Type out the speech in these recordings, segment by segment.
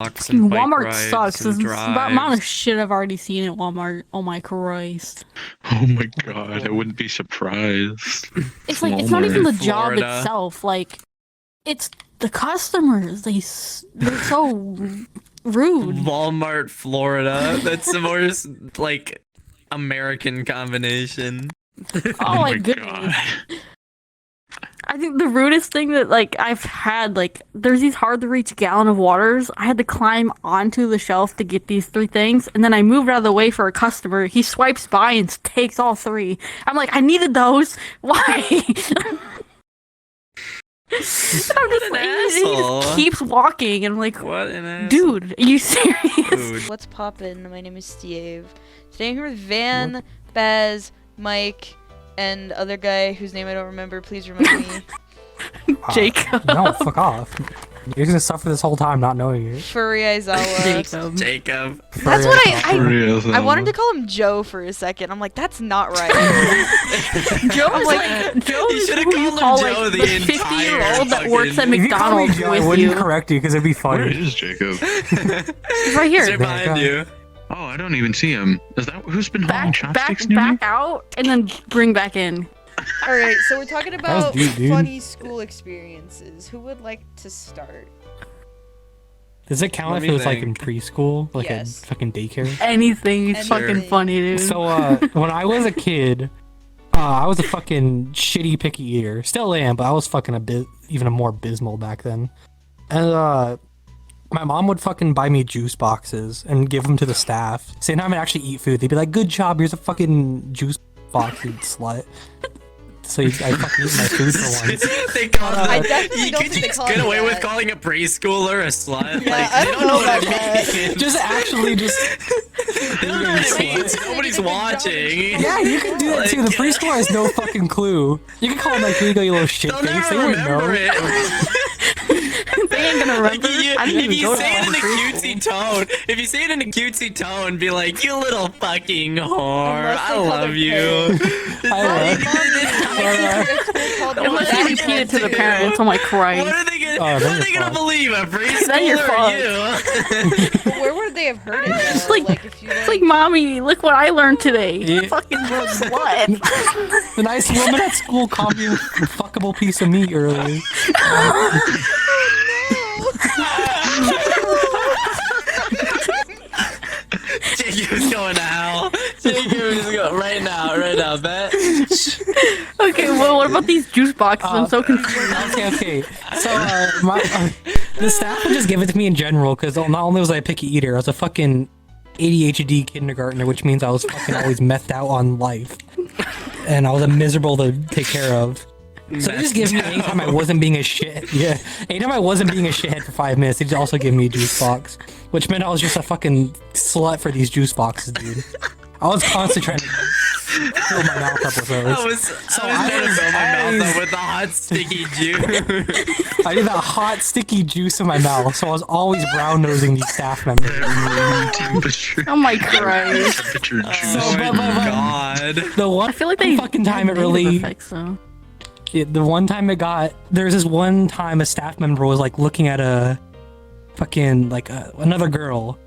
and bike Walmart rides sucks. and The amount of drives. shit I've already seen at Walmart. Oh my Christ. Oh my god, I wouldn't be surprised. It's like, it's not even the job Florida. itself. Like, it's the customers. They're so rude. Walmart, Florida. That's the most like American combination. Oh my goodness. I think the rudest thing that like I've had, like, there's these hard to reach gallon of waters. I had to climb onto the shelf to get these 3 things, and then I moved out of the way for a customer. He swipes by and takes all 3. I'm like, I needed those. Why? I'm just an like, asshole. he just keeps walking, and I'm like, What an ass. dude, are you serious? Dude. What's poppin'? My name is Steve. Today I'm here with Van, Baz, Mike, and other guy whose name I don't remember. Please remind me. Jacob. No, fuck off. You're gonna suffer this whole time not knowing it. Furry Aizawa. Jacob. That's what I I wanted to call him Joe for a second. I'm like, that's not right. Joe's I'm like, Joe You is should've who you called him call Joe like the the 50-year-old that works at fucking- If you call me McDonald's Joe, I with wouldn't you. correct you because it'd be Where funny. is Jacob? He's right here. Sit behind you. Oh, I don't even see him. Is that who's been holding Back chopsticks near me? out, and then bring back in. Alright, so we're talking about deep, dude. funny school experiences. Who would like to start? Does it count Let if me it was like in think. preschool, like Yes. a fucking daycare? Anything. It's fucking Anything. funny, dude. So when I was a kid, I was a fucking shitty picky eater. Still am, but I was fucking a bit even more abysmal back then. And my mom would fucking buy me juice boxes and give them to the staff. Same time I'd actually eat food, they'd be like, "Good job, here's a fucking juice box, you slut." So I fucking eat my food for once. They call I that. definitely don't Could think you they just call get me away with that. calling a preschooler a slut? Yeah, like, I they don't don't know know what about it means. Just actually just They don't know what it means. Nobody's watching. yeah, you can do that too. The preschooler has no fucking clue. You can call them like, "Here you go, you little shit They'll face." never They wouldn't know. remember it. They ain't gonna Like, remember. I didn't if even you go to say it in a preschool. cutesy tone, if you say it in a cutesy tone, be like, "You little fucking whore, Unless they I call love their you." parents. I love Unless you repeat it to the parents. Oh my What Christ. are they gonna? Oh, what then are you're they gonna fucked. believe? A Then you're preschooler or you? But where would they have heard it though? like- if you It's like, mommy, look what I learned today. Yeah. Fucking what? The nice woman at school called me a fuckable piece of meat earlier. Jacob's going to hell. Jacob is going right now, bet. Okay, well, what about these juice boxes? I'm so confused. Okay. So the staff would just give it to me in general because not only was I a picky eater, I was a fucking ADHD kindergartner, which means I was fucking always methed out on life, and I was miserable to take care of. So they just give me anytime I wasn't being a shit. Yeah, anytime I wasn't being a shithead for 5 minutes, they'd also give me a juice box, which meant I was just a fucking slut for these juice boxes, dude. I was constantly trying to fill my mouth up with those. I was trying to fill my mouth up with the hot sticky juice. I did that hot, sticky juice in my mouth, so I was always brown nosing these staff members. Room temperature. Oh my Christ. Temperature juice. Oh my but- god. The one I feel like they fucking time it negative really. effects, though. The one time it got, there's this one time a staff member was like looking at a fucking like another girl,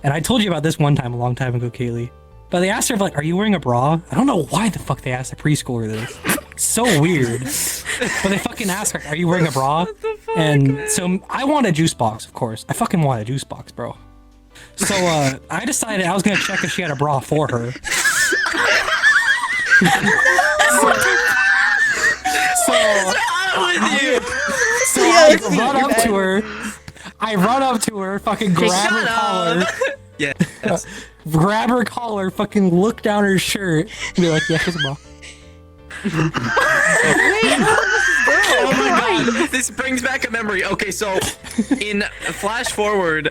and I told you about this one time a long time ago, Kaylee. But they asked her like, "Are you wearing a bra?" I don't know why the fuck they asked a preschooler this. It's so weird. But they fucking asked her, "Are you wearing a bra?" And so I want a juice box, of course. I fucking want a juice box, bro. So I decided I was gonna check if she had a bra for her. So I run up to her, fucking grab her collar, Yeah. grab her collar, fucking look down her shirt, and be like, "Yeah, here's a bra." Oh my god. This brings back a memory. Okay, so in flash forward,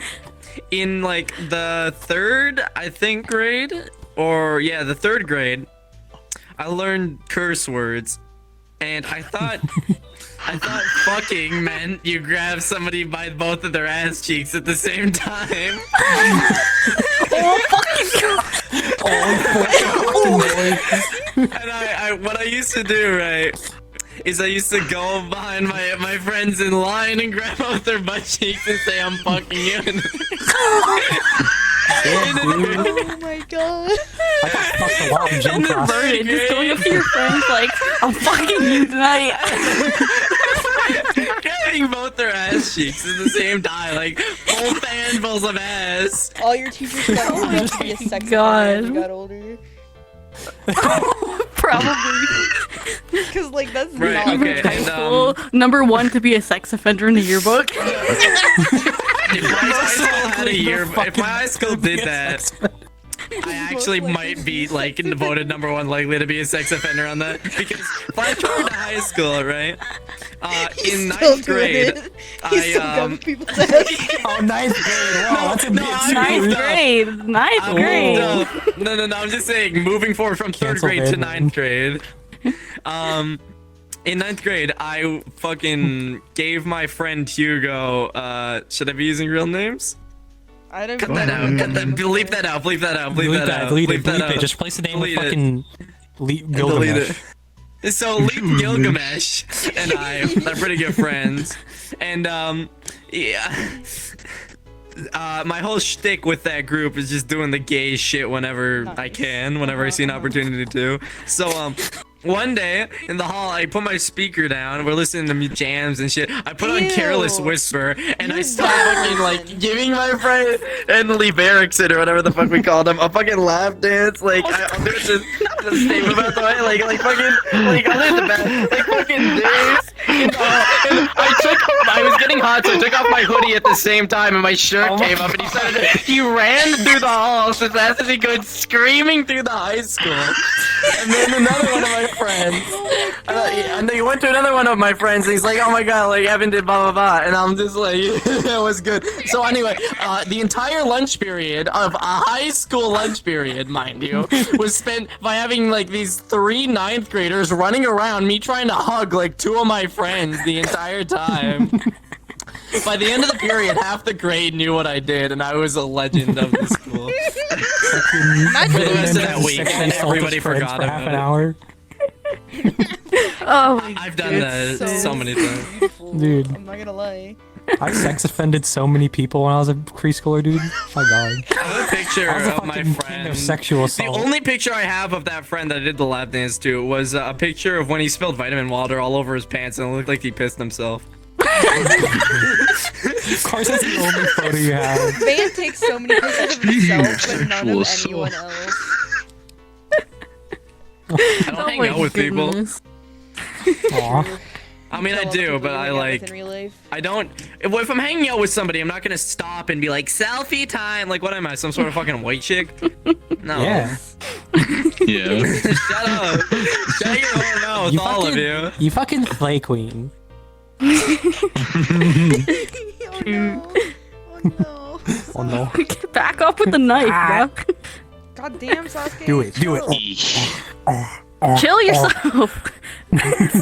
in like the third, I think grade, or yeah, the third grade, I learned curse words, and I thought fucking meant you grab somebody by both of their ass cheeks at the same time. Oh, fucking God. And what I used to do, right, is I used to go behind my friends in line and grab out their butt cheeks and say I'm fucking you. Oh my god. I got fucked a lot in gym class. Burden, just going up to your friends like, I'm fucking you tonight. Grabbing both their ass cheeks at the same time, like both handfuls of ass. All your teachers thought you were going to be a sex God. offender when you got older. Probably. Because, like, that's Right, not okay. High And, school, number one to be a sex offender in the yearbook. If my high school had a year, if fucking my high school did that, I actually might be like voted number one likely to be a sex offender on that because flash forward to high school, right? In Still ninth grade, doing it. He's still I grabbing people's ass. Oh, ninth grade. Wow, that's a bit I Ninth moved too. up. grade. Ninth I grade. moved up. No, I'm just saying, moving forward from third Cancel grade to Batman. ninth grade. In ninth grade, I fucking gave my friend Hugo. Should I be using real names? I don't Cut know. that out. Cut that. Bleep that out. Bleep that out. Bleep Delete that that, out. delete it, Bleep that delete it. out. Just replace the name with Delete it. fucking Delete Gilgamesh. it. So Gilgamesh and I are pretty good friends, and yeah. My whole shtick with that group is just doing the gay shit whenever I can, whenever I see an opportunity to. So one day in the hall, I put my speaker down. We're listening to jams and shit. I put on Ew. Careless Whisper, and I You're start bad. fucking like giving my friend Emily Barrickson or whatever the fuck we called him a fucking lap dance. Like I'll do this statement about the way, like fucking, like I'll do the best, like fucking this. And I was getting hot, so I took off my hoodie at the same time, and my shirt came up, and he ran through the halls as fast as he could, screaming through the high school. And then another one of my friends, and then he went to another one of my friends, and he's like, "Oh my god, like Evan did blah blah blah," and I'm just like, "It was good." So anyway, the entire lunch period of a high school lunch period, mind you, was spent by having like these 3 ninth graders running around me trying to hug like 2 of my friends the entire time. By the end of the period, half the grade knew what I did, and I was a legend of the school. For the rest of that week, and everybody forgot for half about an it. hour. Oh my I've done that so many times. Dude. I'm not gonna lie. I sex offended so many people when I was a preschooler, dude. Oh my god. I have a picture I was a of my fucking king friend. of sexual The assault. only picture I have of that friend that I did the lap dance to was a picture of when he spilled vitamin water all over his pants and it looked like he pissed himself. Of course, that's the only photo you have. Van takes so many pictures of himself, but none of Sexual anyone else. I don't Oh hang my out with people. goodness. Aw. I mean, I Tell other do, people but you I hang out with like. in real life. I don't. If I'm hanging out with somebody, I'm not gonna stop and be like, selfie time. Like, what am I, some sort of fucking white chick? No. Yeah. Yeah. Shut up. Shut your whole mouth, all of you. You fucking slay queen. Oh no. Oh no. Oh no. Get back up with the knife, bro. God damn, Sasuke. Do it, do it. Chill yourself.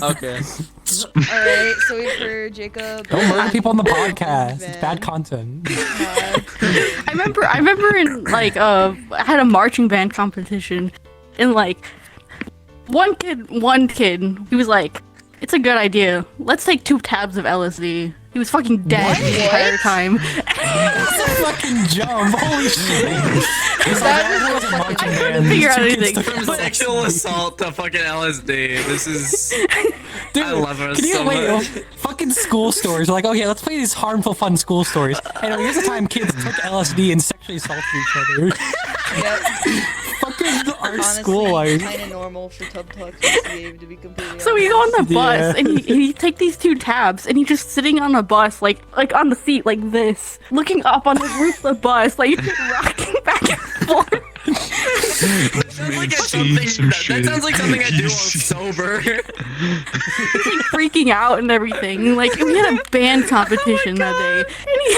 Okay. Alright, so wait for Jacob. Don't murder people on the podcast. It's Van. bad content. I remember in like I had a marching band competition, and like one kid, he was like, "It's a good idea. Let's take 2 tabs of LSD." He was fucking dead the entire time. That's a fucking jump. Holy shit. Figure out anything. From sexual assault to fucking LSD. This is. Dude, I love her can you so wait, much. fucking school stories. We're like, okay, let's play these harmful, fun school stories. And here's the time kids took LSD and sexually assaulted each other. Yep. Fucking our Honestly, school life. kind of normal for Tub Talk to be completely So we honest. go on the bus, Yeah. and he take these 2 tabs, and he's just sitting on the bus, like on the seat, like this, looking up on the roof of the bus, like rocking back and forth. That sounds like that sounds like something I do while sober. Like freaking out and everything. Like we had a band competition that day, and he's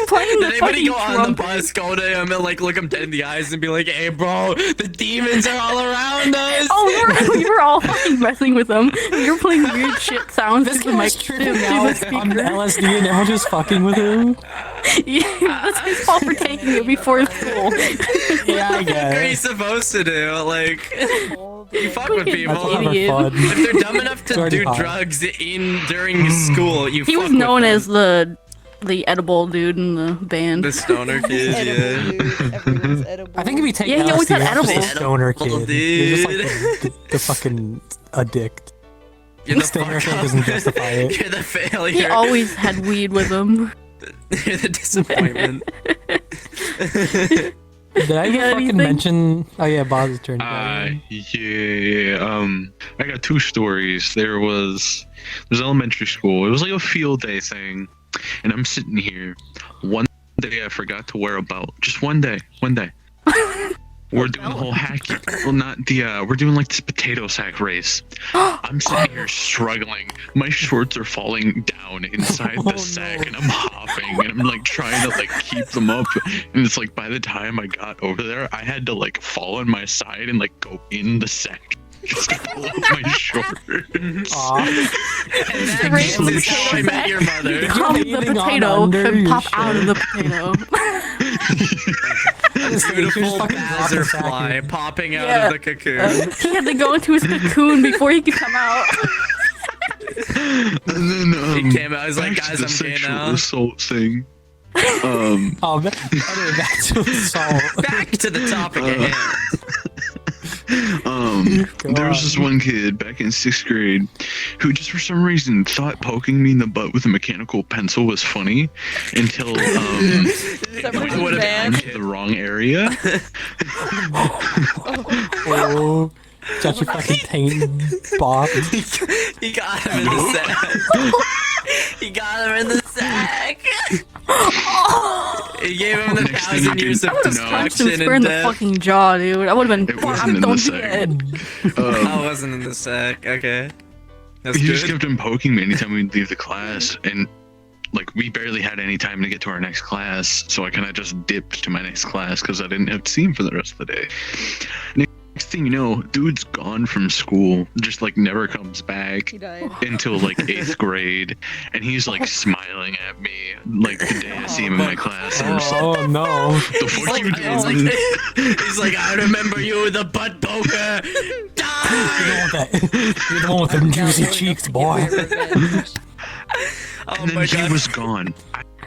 playing the Did anybody fucking go on the trumpet. bus, go to him, and like look him dead in the eyes and be like, "Hey, bro, the demons are all around us." Oh, we were all fucking messing with him. We were playing weird shit sounds This through guy the was mic, tripping through out the on the speaker. LSD and everyone's just fucking with him. Yeah, that's his fault for taking it before school. Yeah, I What are you guess. supposed to do? Like, Hold You fuck with Fucking people. That's having idiot. fun. If they're dumb enough to Already do hot. drugs during school, you He fuck was with known them. as the edible dude in the band. The stoner kid, Edible, yeah. dude. Everyone's edible. I think if you take Yeah, he always LSD, had you're just a edibles. stoner Edible, kid. You're just like dude. the fucking addict. You're the Stoner fuck kid up. doesn't justify it. You're the He failure. always had weed with him. You're the disappointment. Did I even got fucking anything? mention? Oh yeah, Bob's turn. Yeah. I got two stories. There's elementary school. It was like a field day thing, and I'm sitting here. One day I forgot to wear a belt. Just one day. We're doing the whole hack. Well, not the. We're doing like this potato sack race. I'm sitting here struggling. My shorts are falling down inside the sack, and I'm hopping, and I'm like trying to like keep them up. And it's like by the time I got over there, I had to like fall on my side and like go in the sack just to pull up my shorts. Aw. And that Raise game the is how I potato met your mother. Come the anything on potato under and your pop shirt? out of the potato. Beautiful fucking drop the sack butterfly in. popping out Yeah. of the cocoon. He had to go into his cocoon before he could come out. And then He came out, he's like, back to guys, the I'm gay sexual now. assault thing. Oh, anyway, back to assault. Back to the topic at hand. There was this one kid back in 6th grade who just for some reason thought poking me in the butt with a mechanical pencil was funny until it Someone went van. down to the wrong area. Oh, such a fucking taint, Bob. He got him in the sack. He got him in the sack. He gave him the Next thing 1,000 you years can- of no. Punched him destruction square in and the death. fucking jaw, dude. I would have been. It wasn't in Don't the do sack. that. I wasn't in the sack. Okay. That's He just good. kept on poking me anytime we'd leave the class, and like we barely had any time to get to our next class, so I kind of just dipped to my next class because I didn't have to see him for the rest of the day. Next thing you know, dude's gone from school, just like never comes back He died. until like 8th grade, and he's like smiling at me like the day I see him in my class. And I'm just like, Oh no. the He's fuck like, you doing? he's like, I remember you, the butt poker. Die! You're the one with them juicy cheeks, boy. Oh And then my he god. was gone.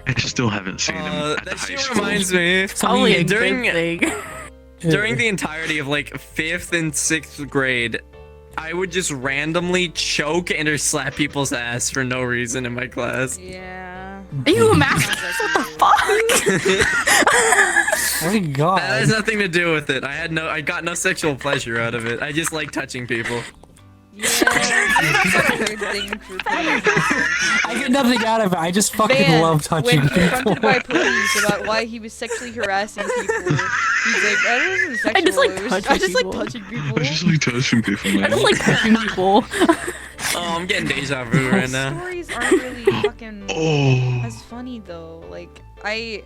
I still haven't seen him at the That high shit school. reminds me. Probably a during good thing. during the entirety of like 5th and 6th grade, I would just randomly choke and or slap people's ass for no reason in my class. Yeah. Are you a master? What the fuck? Oh my god. That has nothing to do with it. I got no sexual pleasure out of it. I just like touching people. Yeah. That's a weird thing for I get nothing out of it. I just fucking Van, love touching when people. confronted by police about why he was sexually harassing people, he's like, "That isn't sexual. I just like it was- touching I just like people." touching people." I just like touching people, I man. just like touching people. Oh, I'm getting deja vu right now. Stories aren't really fucking Oh. as funny though. Like in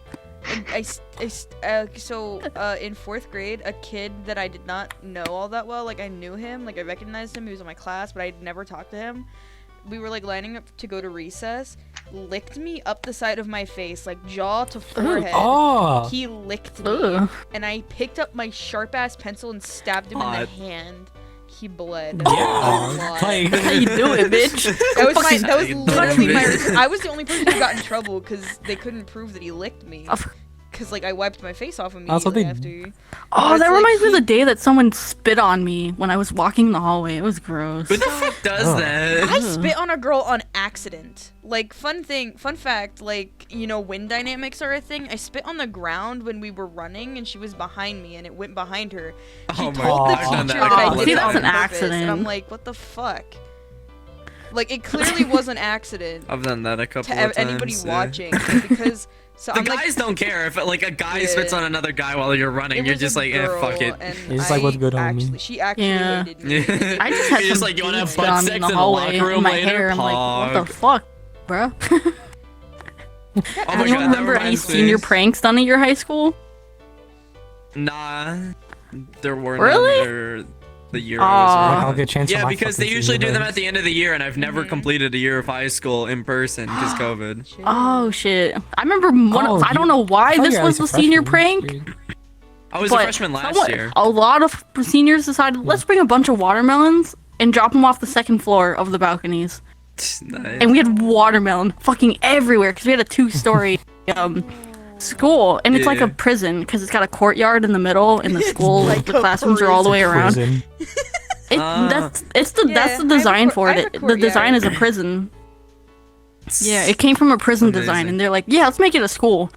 4th grade, a kid that I did not know all that well, like I knew him, like I recognized him, he was in my class, but I'd never talked to him. We were like lining up to go to recess, licked me up the side of my face, like jaw to forehead. Oh. He licked me, Ugh. and I picked up my sharp ass pencil and stabbed him in Hot. the hand. He bled. Yeah. a lot. Like, How you do it, bitch? That was Fucking literally my. bitch. I was the only person who got in trouble because they couldn't prove that he licked me. Of- Because like I wiped my face off That's what immediately they- after. Oh, It's that like reminds me of he- the day that someone spit on me when I was walking in the hallway. It was gross. Who the fuck does Oh. that? I spit on a girl on accident. Like fun fact, like wind dynamics are a thing. I spit on the ground when we were running and she was behind me and it went behind her. She Oh my told the god, I've done teacher that. that I Oh, did see, it that's on an purpose, accident. and I'm like, what the fuck? Like it clearly was an accident I've done that a to couple of times. anybody yeah. watching because so The I'm like. guys don't care if like a guy Yeah. spits on another guy while you're running. It You're was just a like, girl, fuck it. and You're just like, what's good, homie? She actually Yeah. hated me. I just had You're just some like, you wanna have dudes butt spit on me sex in the in the hallway locker room in my later? hair. I'm like, what the Pog. fuck, bro? Oh my You god, don't that remember any reminds me. senior pranks done at your high school? Nah, there weren't. Really? Or the year Aw. I was I'll around. get a chance Yeah, for my because they fucking usually do senior them day. at the end of the year, and I've never Mhm. completed a year of high school in person because COVID. Shit. Oh shit! I remember one. Oh, I don't you- know why I thought this you was were the senior freshman. prank. I was a But freshman last someone- year. A lot of seniors decided, let's bring a bunch of watermelons and drop them off the second floor of the balconies. Nice. And we had watermelon fucking everywhere because we had a 2-story school, and it's like Yeah. a prison because it's got a courtyard in the middle, and the school, like the a classrooms are all the way around. Prison. That's Yeah, the I have a design for I it. have a The courtyard. design is a prison. Yeah, it came from a prison design, Amazing. and they're like, yeah, let's make it a school.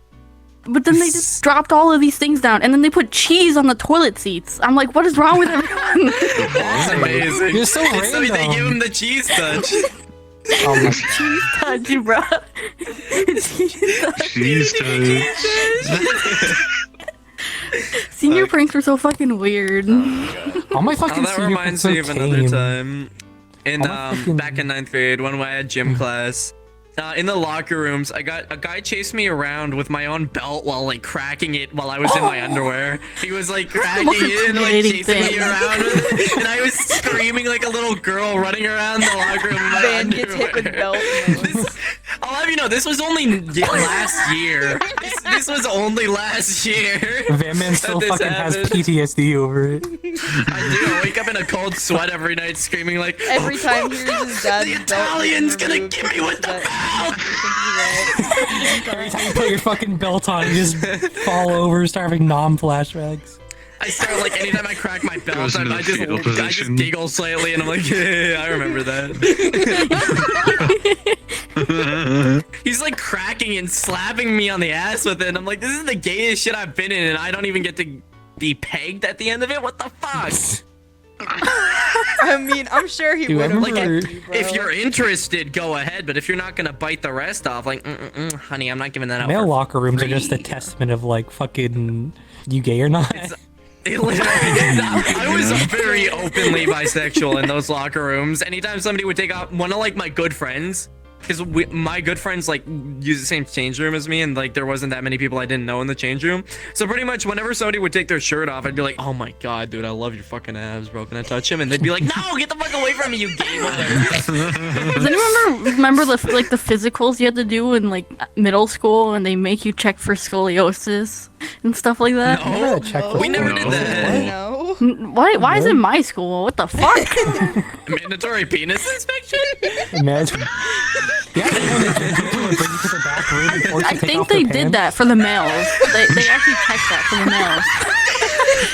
But then they just dropped all of these things down, and then they put cheese on the toilet seats. I'm like, what is wrong with everyone? That's amazing. You're so So they random. give him the cheese touch. Oh my god. Touch you, bro. Cheese toast. Senior pranks were so fucking weird. All my Oh, fucking that senior reminds pranks are me of another tame. time. In Oh, my fucking- back in 9th grade, when I had gym class, in the locker rooms, a guy chased me around with my own belt while like cracking it while I was in my underwear. He was like cracking most it and like intimidating chasing me thing. around with it, and I was screaming like a little girl running around the locker room in my Van gets hit with underwear. belt. I'll have you know, this was only last year. This was only last year. Van Man still That this fucking has happened. PTSD over it. I do. I wake up in a cold sweat every night, screaming like, Every time he hears his dad's the belt Italian's being gonna removed, get me with the that- belt. Every time you put your fucking belt on, you just fall over, start having non-flashbacks. I start like anytime I crack my belt, Goes into I the just fetal position. giggle slightly, and I'm like, yeah, I remember that. He's like cracking and slapping me on the ass with it, and I'm like, this is the gayest shit I've been in, and I don't even get to be pegged at the end of it. What the fuck? I mean, I'm sure he Dude, I would have remember- liked you, bro. If you're interested, go ahead, but if you're not gonna bite the rest off, like, honey, I'm not giving that out. Male for locker rooms are free. just a testament of like fucking you gay or not. It literally is. I was very openly bisexual in those locker rooms. Anytime somebody would take off one of like my good friends, because my good friends like use the same change room as me, and like there wasn't that many people I didn't know in the change room. So pretty much whenever somebody would take their shirt off, I'd be like, "Oh my god, dude, I love your fucking abs, bro. Can I touch him?" And they'd be like, "No, get the fuck away from me, you gay mother." Does anyone remember the physicals you had to do in like middle school, and they make you check for scoliosis and stuff like that? I never had a check for We never No. did that. No. Why is it my school? What the fuck? Mandatory penis inspection. Imagine. Yeah, they bring you to the back room and force you I to take think off their they did pants. that for the males. They actually checked that for the males.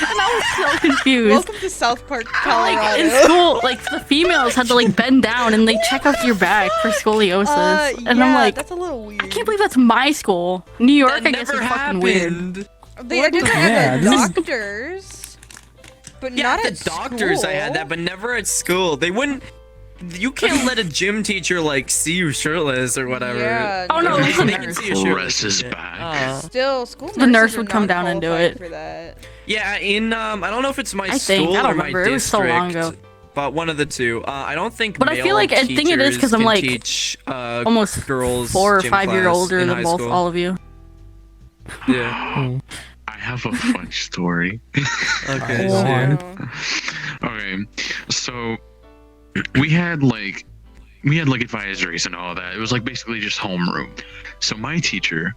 And I was so confused. Welcome to South Park, Like in Colorado. school, like the females had to like bend down and they check out your back for scoliosis. And yeah, I'm like, that's a little weird. I can't believe that's my school. New York, That I guess, is never fucking weird. happened. They didn't Yeah, have this is- doctors, but Yeah, not at at the doctors I had school. that, but never at school. They wouldn't. You can't let a gym teacher like see you shirtless or whatever. Yeah, Oh, no, They it was can- a they can nurse. see you shirtless. Press his Yeah. back. Still, school The nurse nurses are would come down and do non-qualified it. for that. Yeah, in I don't know if it's my I school think. I don't or my remember. It was so long district, ago. but one of the two. I don't think. But I feel like- I think it is 'cause I'm, like, Almost girls 4 or gym 5 year class older in than high both school. all of you. Yeah. I have a fun story. Okay. Go on. Okay, so we had like advisories and all that. It was like basically just homeroom. So my teacher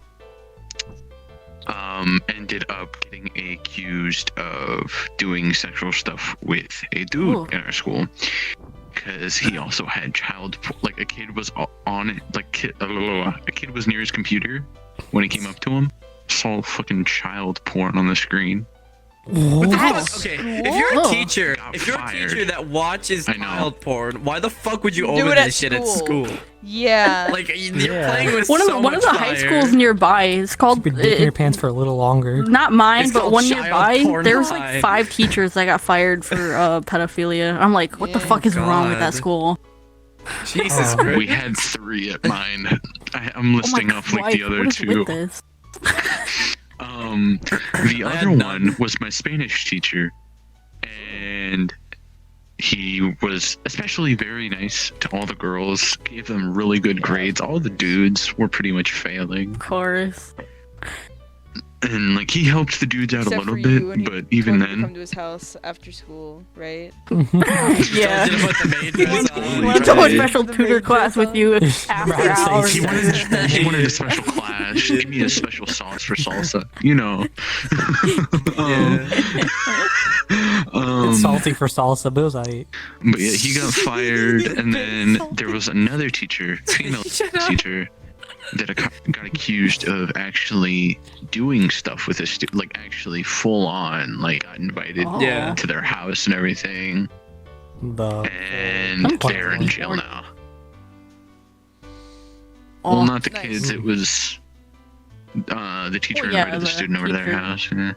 ended up getting accused of doing sexual stuff with a dude Ooh. in our school because he also had like a kid was on it, like a kid was near his computer when he came up to him, saw fucking child porn on the screen. What the What? fuck? Okay, if you're a Whoa. teacher, Got if you're a fired. teacher that watches I know. child porn, why the fuck would you Do open it at this shit at school. school? Yeah. Like you're Yeah. playing with One of so one of the much high fire. schools nearby is called Been digging your pants for a little longer. not mine, It's but called one Child nearby. Porn There was High. like 5 teachers that got fired for pedophilia. I'm like, what the Yeah. fuck is wrong with that God. school? Jesus Oh. Christ. We had 3 at mine. I'm listing Oh my off like Christ, the other what is 2. with this? The I other had none. one was my Spanish teacher, and he was especially very nice to all the girls, gave them really good grades. All the dudes were pretty much failing, Of course. and like he helped the dudes out Except a little for you, and bit, he but even told you to come then, to his house after school, right? Yeah. Told you to put the maid dress on. Totally Went to a did. special The tutor maid class dress with you Right, after so hours. he wanted a special class. just give me a special sauce for salsa. You know. It's salty for salsa, but it was alright. But yeah, he got fired, and then there was another teacher, female teacher, that got accused of actually doing stuff with a student, like actually full on, like got invited Yeah. to their house and everything, and they're in jail now. Well, not the nice. kids. It was the teacher Well, yeah, invited the the student over to their teacher. house. Yeah.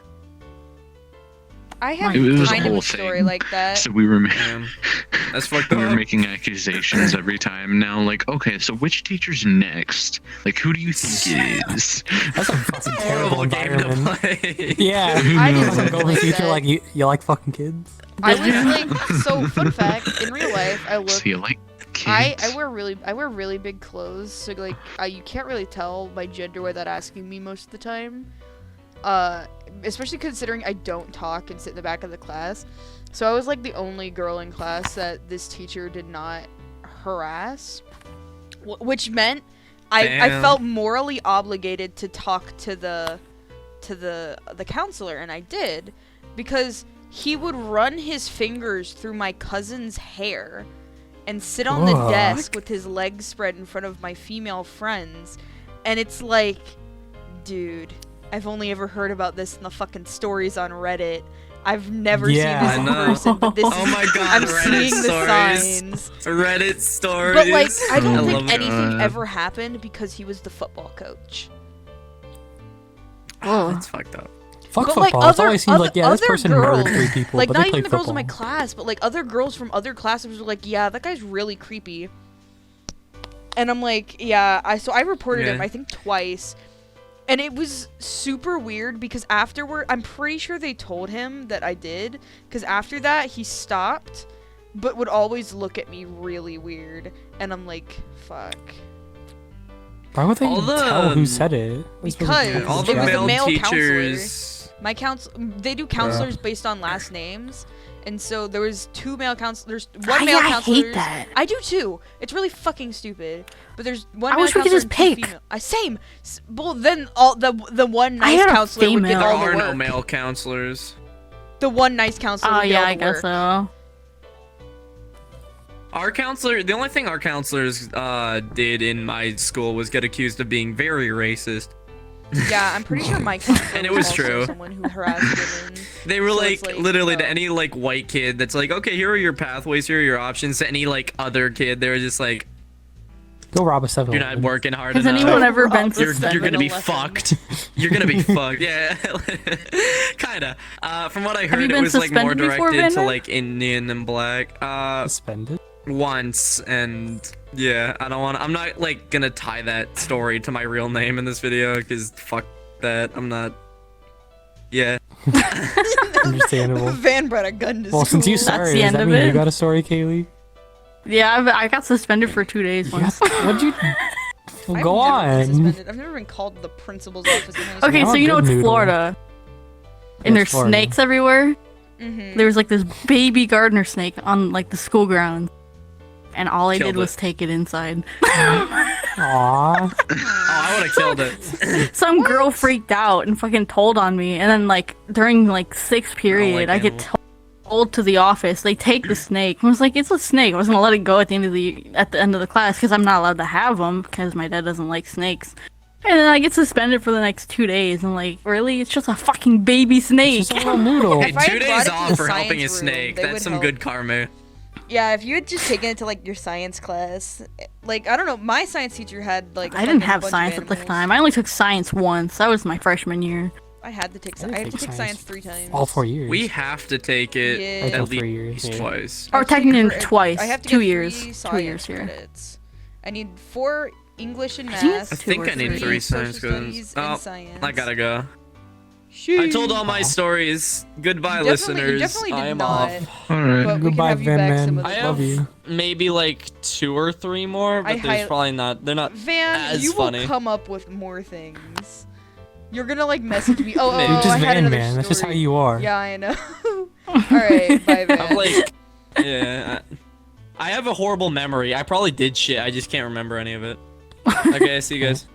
I have It was a kind of whole a story thing. like that. So we were Damn. That's fucked we were up. making accusations every time. Now, like, okay, so which teacher's next? Like, who do you think it is? That's a fucking terrible Horrible game to environment. play. Yeah. I knows? didn't Like, go over like the teacher that. like you like fucking kids. I was like, so fun fact, in real life, I look, So you like kids? I wear really big clothes, so like, you can't really tell my gender without asking me most of the time. Especially considering I don't talk and sit in the back of the class. So I was like the only girl in class that this teacher did not harass, which meant I Damn. felt morally obligated to talk to the counselor, and I did, because he would run his fingers through my cousin's hair and sit on the What? desk with his legs spread in front of my female friends, and it's like, dude, I've only ever heard about this in the fucking stories on Reddit. I've never Yeah, seen I this in know. person, but this Oh is, my god, I'm Reddit seeing the stories. signs. Reddit stories. But like, I don't I think love anything that. ever happened because he was the football coach. Oh. That's fucked up. Fuck But, football. like, It's always seems like, yeah, this other person girls- murdered 3 people, Like, but not they even played the girls football. in my class, but like other girls from other classes were like, yeah, that guy's really creepy. And I'm like, yeah, so I reported him, Yeah. I think twice. And it was super weird because afterward, I'm pretty sure they told him that I did. Because after that, he stopped, but would always look at me really weird. And I'm like, fuck. Why would they All the, tell who said it? Because Yeah, all the it was a male male teachers. My they do counselors based on last names. And so there was 2 male counselors, one male I counselor. hate that. I do too. It's really fucking stupid. But there's one. I male wish we could counselor just and 2 pick. female- Same. Well, then all the one I nice had a counselor would get female. There all the are work. no male counselors. The one nice counselor. Oh would get yeah, all I the guess work. so. Our counselor, the only thing our counselors did in my school was get accused of being very racist. Yeah, I'm pretty sure my counselor And it was also true. someone who harassed women. They were So like, it's like, literally oh. to any like white kid that's like, okay, here are your pathways, here are your options. To any like other kid, they were just like, Go rob a 7 you're not working hard Has enough. anyone ever been You're You're gonna be 7-Eleven. fucked. You're gonna be fucked. Yeah, kinda. From what I you heard, it been was like more suspended before, directed to Vander? like Indian and black. Suspended? Once, and yeah, I don't want. I'm not like gonna tie that story to my real name in this video because fuck that. I'm not. Yeah. Understandable. Van brought a gun to Well, school. since you That's started, the does end that of mean you it. got a story, Kaylee? Yeah, I got suspended for 2 days You once. got- What'd you... I've Go never been on. suspended. I've never been called to the principal's office. in high school. Okay, Now so I'm you know good it's noodle. Florida, and there's Florida. snakes everywhere. Mhm. There was like this baby gardener snake on like the school grounds, and all I Killed did was it. take it inside. Aww. Oh, I would have killed it. Some girl freaked out and fucking told on me, and then like during like 6th period, I get animals. told to the office. They take the snake. I was like, it's a snake. I was gonna let it go at the end of the class because I'm not allowed to have them because my dad doesn't like snakes. And then I get suspended for the next 2 days. I'm like, really? It's just a fucking baby snake. Just a little noodle. Hey, If I had 2 brought days it to off the for helping a science room, snake. they That's would some help. good karma. Yeah, if you had just taken it to like your science class, like I don't know, my science teacher had like. I didn't fucking have bunch of science at the animals. time. I only took science once. That was my freshman year. I had to take. I I had to take take science science 3 times. All 4 years. We have to take it Yeah. All at 3 years. least Yeah. twice. I Or have to take taking it it for- twice. I have to 2 get years. 3 2 science years here. credits. I need 4 English and I think math. it's I think I need 3 3 social science credits. studies, and Oh, science. I gotta go. I Sheesh. told all my stories. Goodbye, You listeners. definitely did I am not. off. All right. But we can Goodbye, have you Van back some Man. other I Love have you. maybe like 2 or 3 more, but I there's highly- probably not. They're not. Van, as you funny. will come up with more things. You're gonna like message me. Oh, Maybe. oh, You're just I had Van another Man. That's just how story. you are. Yeah, I know. All right, bye, Van. I'm like, yeah. I have a horrible memory. I probably did shit. I just can't remember any of it. Okay, see you guys.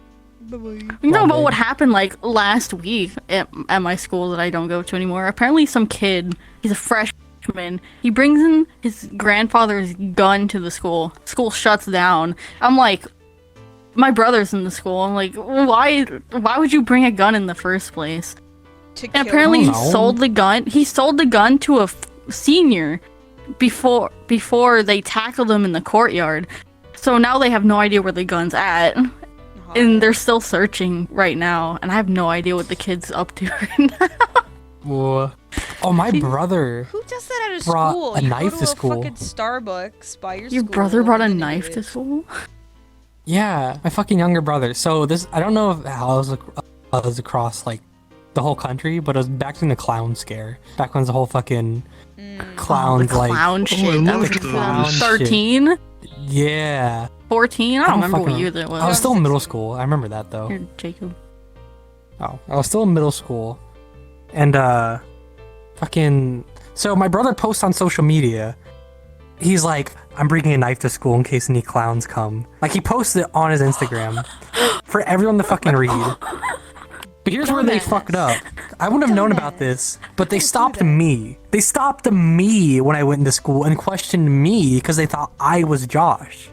Bye-bye. You know One about day. what happened like last week at my school that I don't go to anymore? Apparently some kid, he's a freshman, he brings in his grandfather's gun to the school. School shuts down. I'm like, my brother's in the school. I'm like, why would you bring a gun in the first place? To And kill apparently he I don't know. sold the gun. He sold the gun to a senior before they tackled him in the courtyard. So now they have no idea where the gun's at. And they're still searching right now, and I have no idea what the kid's up to right now. Whoa. Oh, my brother. Who does that at a Brought school? a You knife go to to school. a fucking Starbucks by your Your school. brother brought a and knife did to it. school? Yeah, my fucking younger brother. So this, I don't know if how it was across like the whole country, but it was back during the clown scare. Back when it was the whole fucking clowns the clown like shit. I That was loved clown those. shit. 13? Yeah. 14? I don't remember what year that I was. was still in middle school. I remember that though. Here, Jacob. Oh, I was still in middle school, and fucking. So my brother posts on social media. He's like, I'm bringing a knife to school in case any clowns come. Like he posted it on his Instagram for everyone to fucking read. But here's where they Dumbass. fucked up. I wouldn't have known about this, but they stopped me. They stopped me when I went into school and questioned me because they thought I was Josh.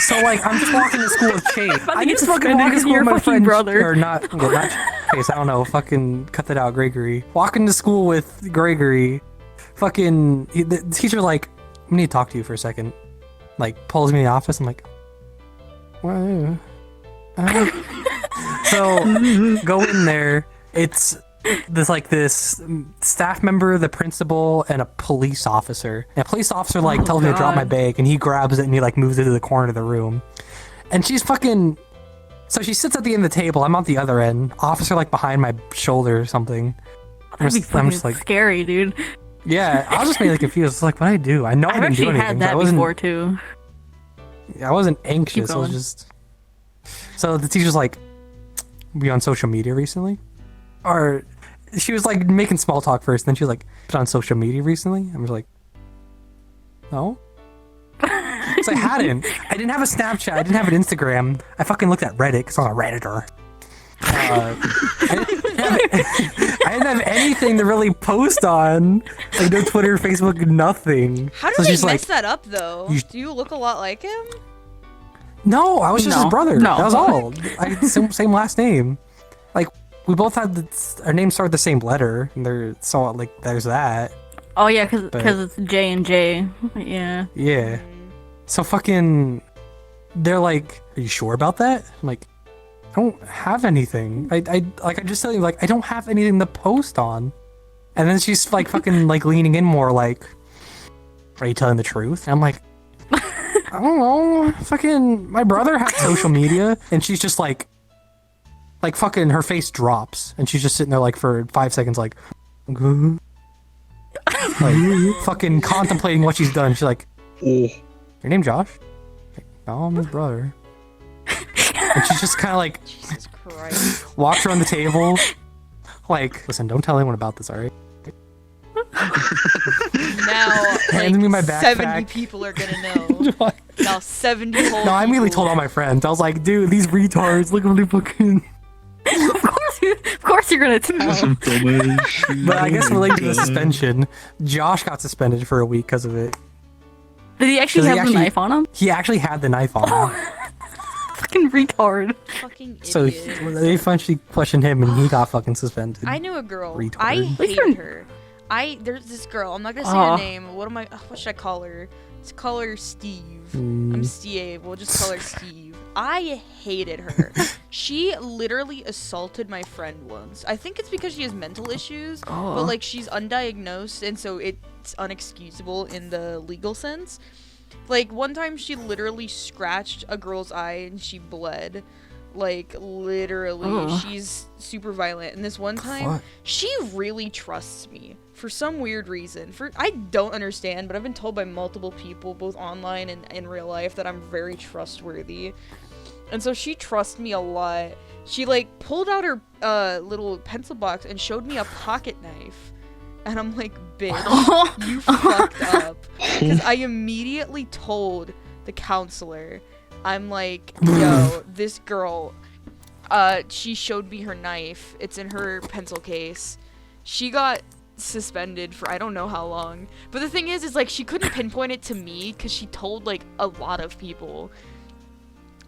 So like I'm just walking to school with Chase. I get to fucking walk to school with my friend brother. or not Chase. I don't know. Fucking cut that out, Gregory. Walking to school with Gregory. Fucking the teacher like, I need to talk to you for a second. Like pulls me in the office. I'm like, what? So go in there. It's this staff member, the principal, and a police officer. And a police officer like tells me to drop my God. bag, and he grabs it and he like moves it to the corner of the room. And she's fucking. So she sits at the end of the table. I'm on the other end. Officer like behind my shoulder or something. I'm That'd be just, I'm just fucking like, scary, dude. yeah. I was just really confused. It's like, what I do? I know I I've didn't do actually anything. had I that wasn't. before, too. I wasn't anxious. I was going. just. So the teacher's like, "Were you on social media recently?" Or she was like making small talk first. Then she was like, "Been on social media recently?" I was like, "No." So I hadn't. I didn't have a Snapchat. I didn't have an Instagram. I fucking looked at Reddit because I'm a Redditor. I didn't have anything to really post on. Like no Twitter, Facebook, nothing. How did So they she's mess like, that up though? you- Do you look a lot like him? No, I was just his No. brother. No. That was all. Same last name. Like we both had our names start with the same letter. And there's that. Oh, yeah, because But- it's J and J. Yeah. Yeah. So fucking, they're like, "Are you sure about that?" I'm like, "I don't have anything. I just tell you, like, I don't have anything to post on." And then she's like fucking like leaning in more like, "Are you telling the truth?" And I'm like, "I don't know. Fucking my brother has social media," and she's just like fucking her face drops, and she's just sitting there like for 5 seconds like, like fucking contemplating what she's done. She's like, Oh, "Your name Josh?" Like, "No, I'm his brother." And she's just kind of like Jesus Christ. walks around the table, like, "Listen, don't tell anyone about this, alright?" Now, Hands me my backpack. 70 people are gonna know. Now 70 whole No, I immediately people. told all my friends. I was like, "Dude, these retards, look what they fucking." Of course you're gonna tell. some dumbass. But I guess related to the suspension, Josh got suspended for a week because of it. Did he actually Does he have actually- the knife on him? He actually had the knife on him, Fucking retard. Fucking so idiot. they eventually questioned him, and he got fucking suspended. I knew a girl. Retard. I At least hated you're- her. There's this girl. I'm not gonna say Aw. her name. What should I call her? Let's call her Steve. I'm Steve. We'll just call her Steve. I hated her. She literally assaulted my friend once. I think it's because she has mental issues, Oh. but like she's undiagnosed, and so it's unexcusable in the legal sense. Like one time, she literally scratched a girl's eye and she bled. Like literally, Ugh. she's super violent. And this one time, fuck? she really trusts me for some weird reason. I don't understand, but I've been told by multiple people, both online and in real life, that I'm very trustworthy. And so she trusts me a lot. She like pulled out her little pencil box and showed me a pocket knife. And I'm like, bitch, you fucked up. Because I immediately told the counselor, I'm like, yo, this girl, she showed me her knife. It's in her pencil case. She got suspended for I don't know how long. But the thing is like she couldn't pinpoint it to me because she told like a lot of people.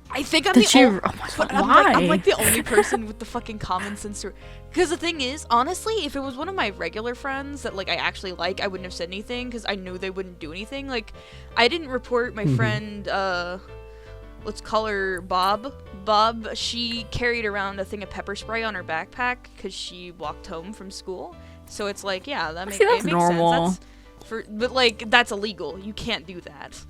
I think I'm Did the she? only, Oh my but god! I'm Why? like the only person with the fucking common sense. Because the thing is, honestly, if it was one of my regular friends that like I actually like, I wouldn't have said anything because I knew they wouldn't do anything. Like, I didn't report my friend. Let's call her Bob. Bob. She carried around a thing of pepper spray on her backpack because she walked home from school. So it's like, yeah, that See, that's makes normal. sense. But like that's illegal. You can't do that.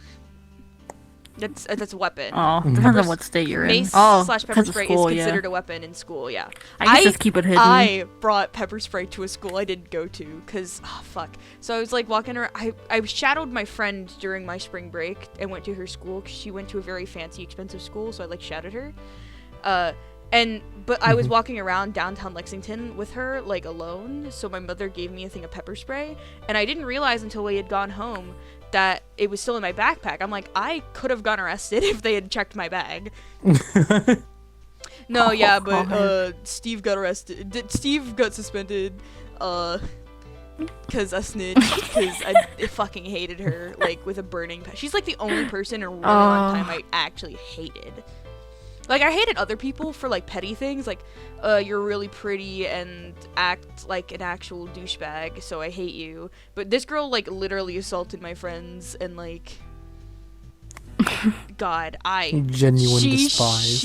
That's a weapon. Oh, depends on what state you're in. Mace Oh, slash pepper because of spray school, is yeah. considered a weapon in school, yeah. I guess just keep it hidden. I brought pepper spray to a school I didn't go to, because, oh, fuck. So I was, like, walking around. I shadowed my friend during my spring break and went to her school, because she went to a very fancy, expensive school, so I, like, shadowed her. But I was walking around downtown Lexington with her, like, alone, so my mother gave me a thing of pepper spray, and I didn't realize until we had gone home that it was still in my backpack. I'm like, I could have gotten arrested if they had checked my bag. No, yeah, but Steve got arrested. Steve got suspended because I snitched, because I fucking hated her, like, with a burning she's like the only person in a really long time I actually hated. Like, I hated other people for, like, petty things, like, you're really pretty and act like an actual douchebag, so I hate you. But this girl, like, literally assaulted my friends, and, like, God, Genuine despise.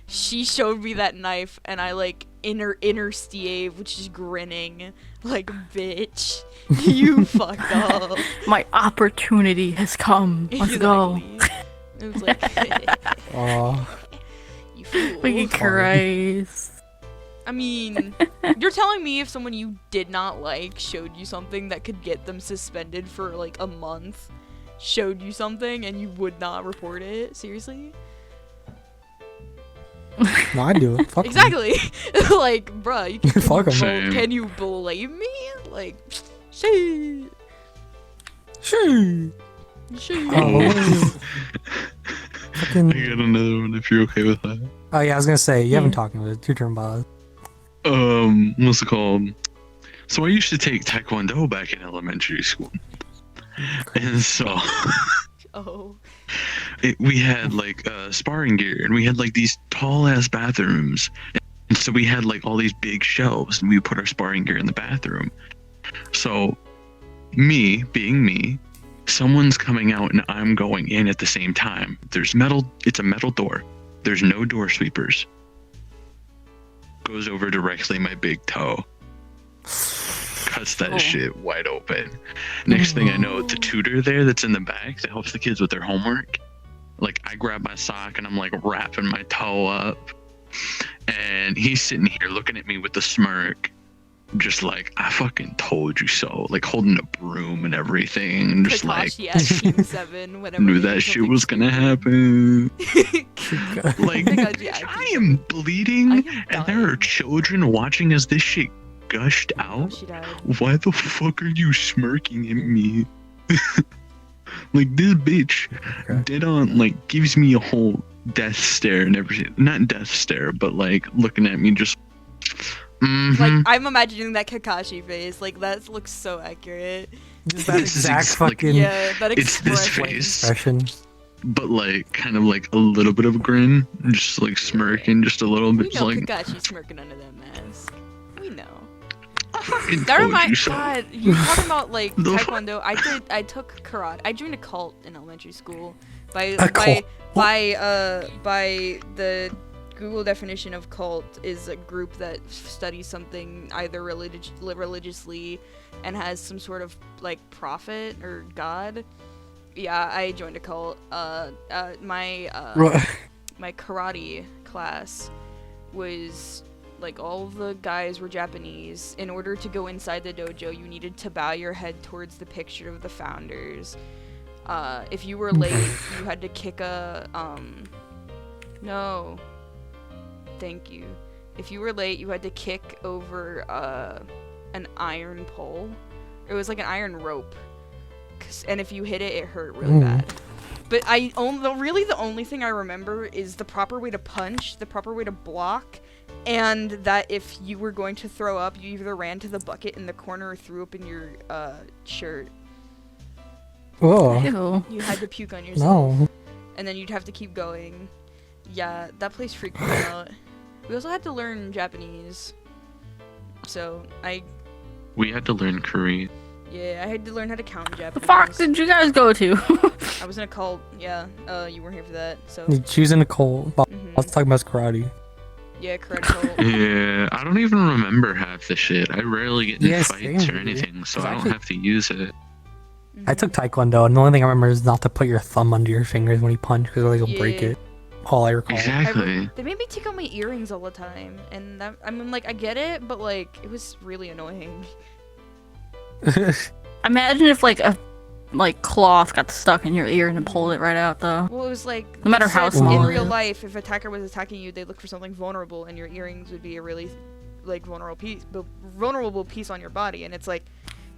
She showed me that knife, and I, like, inner Steve, which is grinning, like, bitch, you fucked up. My opportunity has come. Let's go. It was like, Aw. you fool. Fucking Christ. I mean, you're telling me if someone you did not like showed you something that could get them suspended for like a month, showed you something and you would not report it? Seriously? No, I do it. Fuck 'em. Exactly. Like, bruh, you Fuck 'em. Same. can you blame me? Like, shit. Shoo. Shit. Oh, what is fucking... I got another one if you're okay with that. Oh yeah, I was gonna say you haven't talked about it. It's your turn, Boz. What's it called? So I used to take Taekwondo back in elementary school, and so Oh. we had like sparring gear, and we had like these tall ass bathrooms, and so we had like all these big shelves, and we would put our sparring gear in the bathroom. So, me being me, someone's coming out and I'm going in at the same time. It's a metal door. There's no door sweepers. Goes over directly my big toe. Cuts that shit wide open. Next thing I know, the tutor there that's in the back that helps the kids with their homework, like, I grab my sock and I'm like wrapping my toe up. And he's sitting here looking at me with a smirk. Just like, I fucking told you so, like holding a broom and everything, and just Kakashi like, at Team 7, whenever knew they that do shit something was gonna happen. stupid. Like, Kakashi at I Team am bleeding, I am and there are dying. children watching as this shit gushed 7. out. She died. Why the fuck are you smirking at me? Like, this bitch Okay. dead on, like, gives me a whole death stare and everything. Not death stare, but like looking at me just. Mhm. Like, I'm imagining that Kakashi face. Like, that looks so accurate. Just that This is exact like- fucking Yeah, that It's this expression. face, expression. but like kind of like a little bit of a grin, just like smirking, just a little We bit, know just like. Kakashi smirking under that mask. We know. I fucking That told reminds you so. God, you talking about like The Taekwondo. I took karate. I joined a cult in elementary school by A cult? by the Google definition of cult is a group that studies something either religiously and has some sort of like prophet or god. Yeah, I joined a cult. My karate class was like all of the guys were Japanese. In order to go inside the dojo, you needed to bow your head towards the picture of the founders. If you were late, you had to kick a no. Thank you. If you were late, you had to kick over an iron pole. It was like an iron rope. And if you hit it, it hurt really bad. But really the only thing I remember is the proper way to punch, the proper way to block, and that if you were going to throw up, you either ran to the bucket in the corner or threw up in your shirt. Whoa. Ew. You had to puke on yourself. No. And then you'd have to keep going. Yeah, that place freaked me out. We also had to learn Japanese. So, We had to learn Korean. yeah, I had to learn how to count in The Japanese. fuck did you guys go to? I was in a cult, yeah. You weren't here for that, so. She was in a cult. I Mhm. was talking about karate. Yeah, karate cult. Yeah, I don't even remember half the shit. I rarely get in Yeah, fights same, or dude. anything, so Cause I don't actually- have to use it. I took taekwondo, and the only thing I remember is not to put your thumb under your fingers when you punch, because like you'll break Yeah. it. All I recall. Exactly. They made me take out my earrings all the time, and that, I mean, like, I get it, but like, it was really annoying. Imagine if like a cloth got stuck in your ear and it pulled it right out though. Well, it was like, No matter they how said small in it real is. life, if an attacker was attacking you, they'd look for something vulnerable, and your earrings would be a really, like, vulnerable piece on your body, and it's like,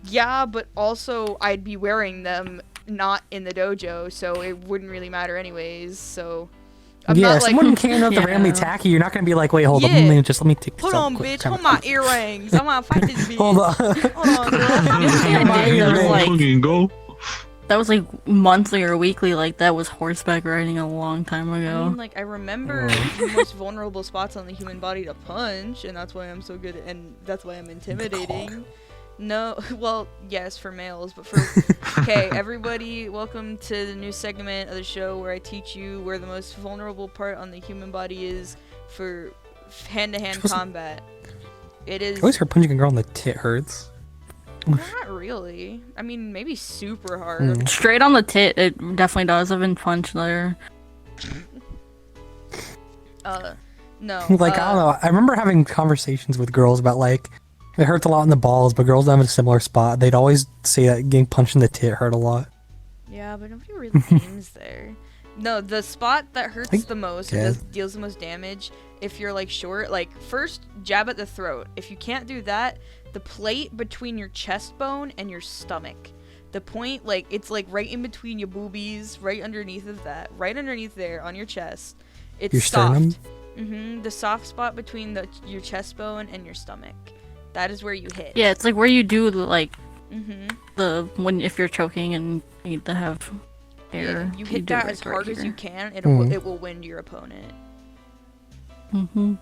yeah, but also I'd be wearing them not in the dojo, so it wouldn't really matter anyways. So I'm yeah, not if like, someone came out to Yeah. randomly attack you, you're not gonna be like, wait, hold up, Yeah. let me take this hold out on, quick. bitch, hold my earrings. I'm gonna fight this bitch. Hold on. Hold on, girl. Yeah, My dude, that was earrings. like Fucking go. that was like monthly or weekly. Like that was horseback riding a long time I ago. mean, like, I remember the most vulnerable spots on the human body to punch, and that's why I'm so good, and that's why I'm intimidating. No, well, yes, for males, but for... Okay, everybody, welcome to the new segment of the show where I teach you where the most vulnerable part on the human body is for hand-to-hand Supposed to- combat. It is... I always heard punching a girl in the tit hurts. Not really. I mean, maybe super hard. Mm. Straight on the tit, it definitely does. I've been punched there. No. Like, I don't know. I remember having conversations with girls about, like, it hurts a lot in the balls, but girls have a similar spot. They'd always say that getting punched in the tit hurt a lot. Yeah, but nobody really aims there. No, the spot that hurts the most, Yeah. deals the most damage, if you're like short, like first jab at the throat. If you can't do that, the plate between your chest bone and your stomach. The point, like, it's like right in between your boobies, right underneath of that, right underneath there on your chest. It's Your sternum? soft. The soft spot between your chest bone and your stomach. That is where you hit. Yeah, it's like where you do like Mm-hmm. if you're choking and you need to have air. You hit do it that right as hard as here. you can. It will wind your opponent. Mhm.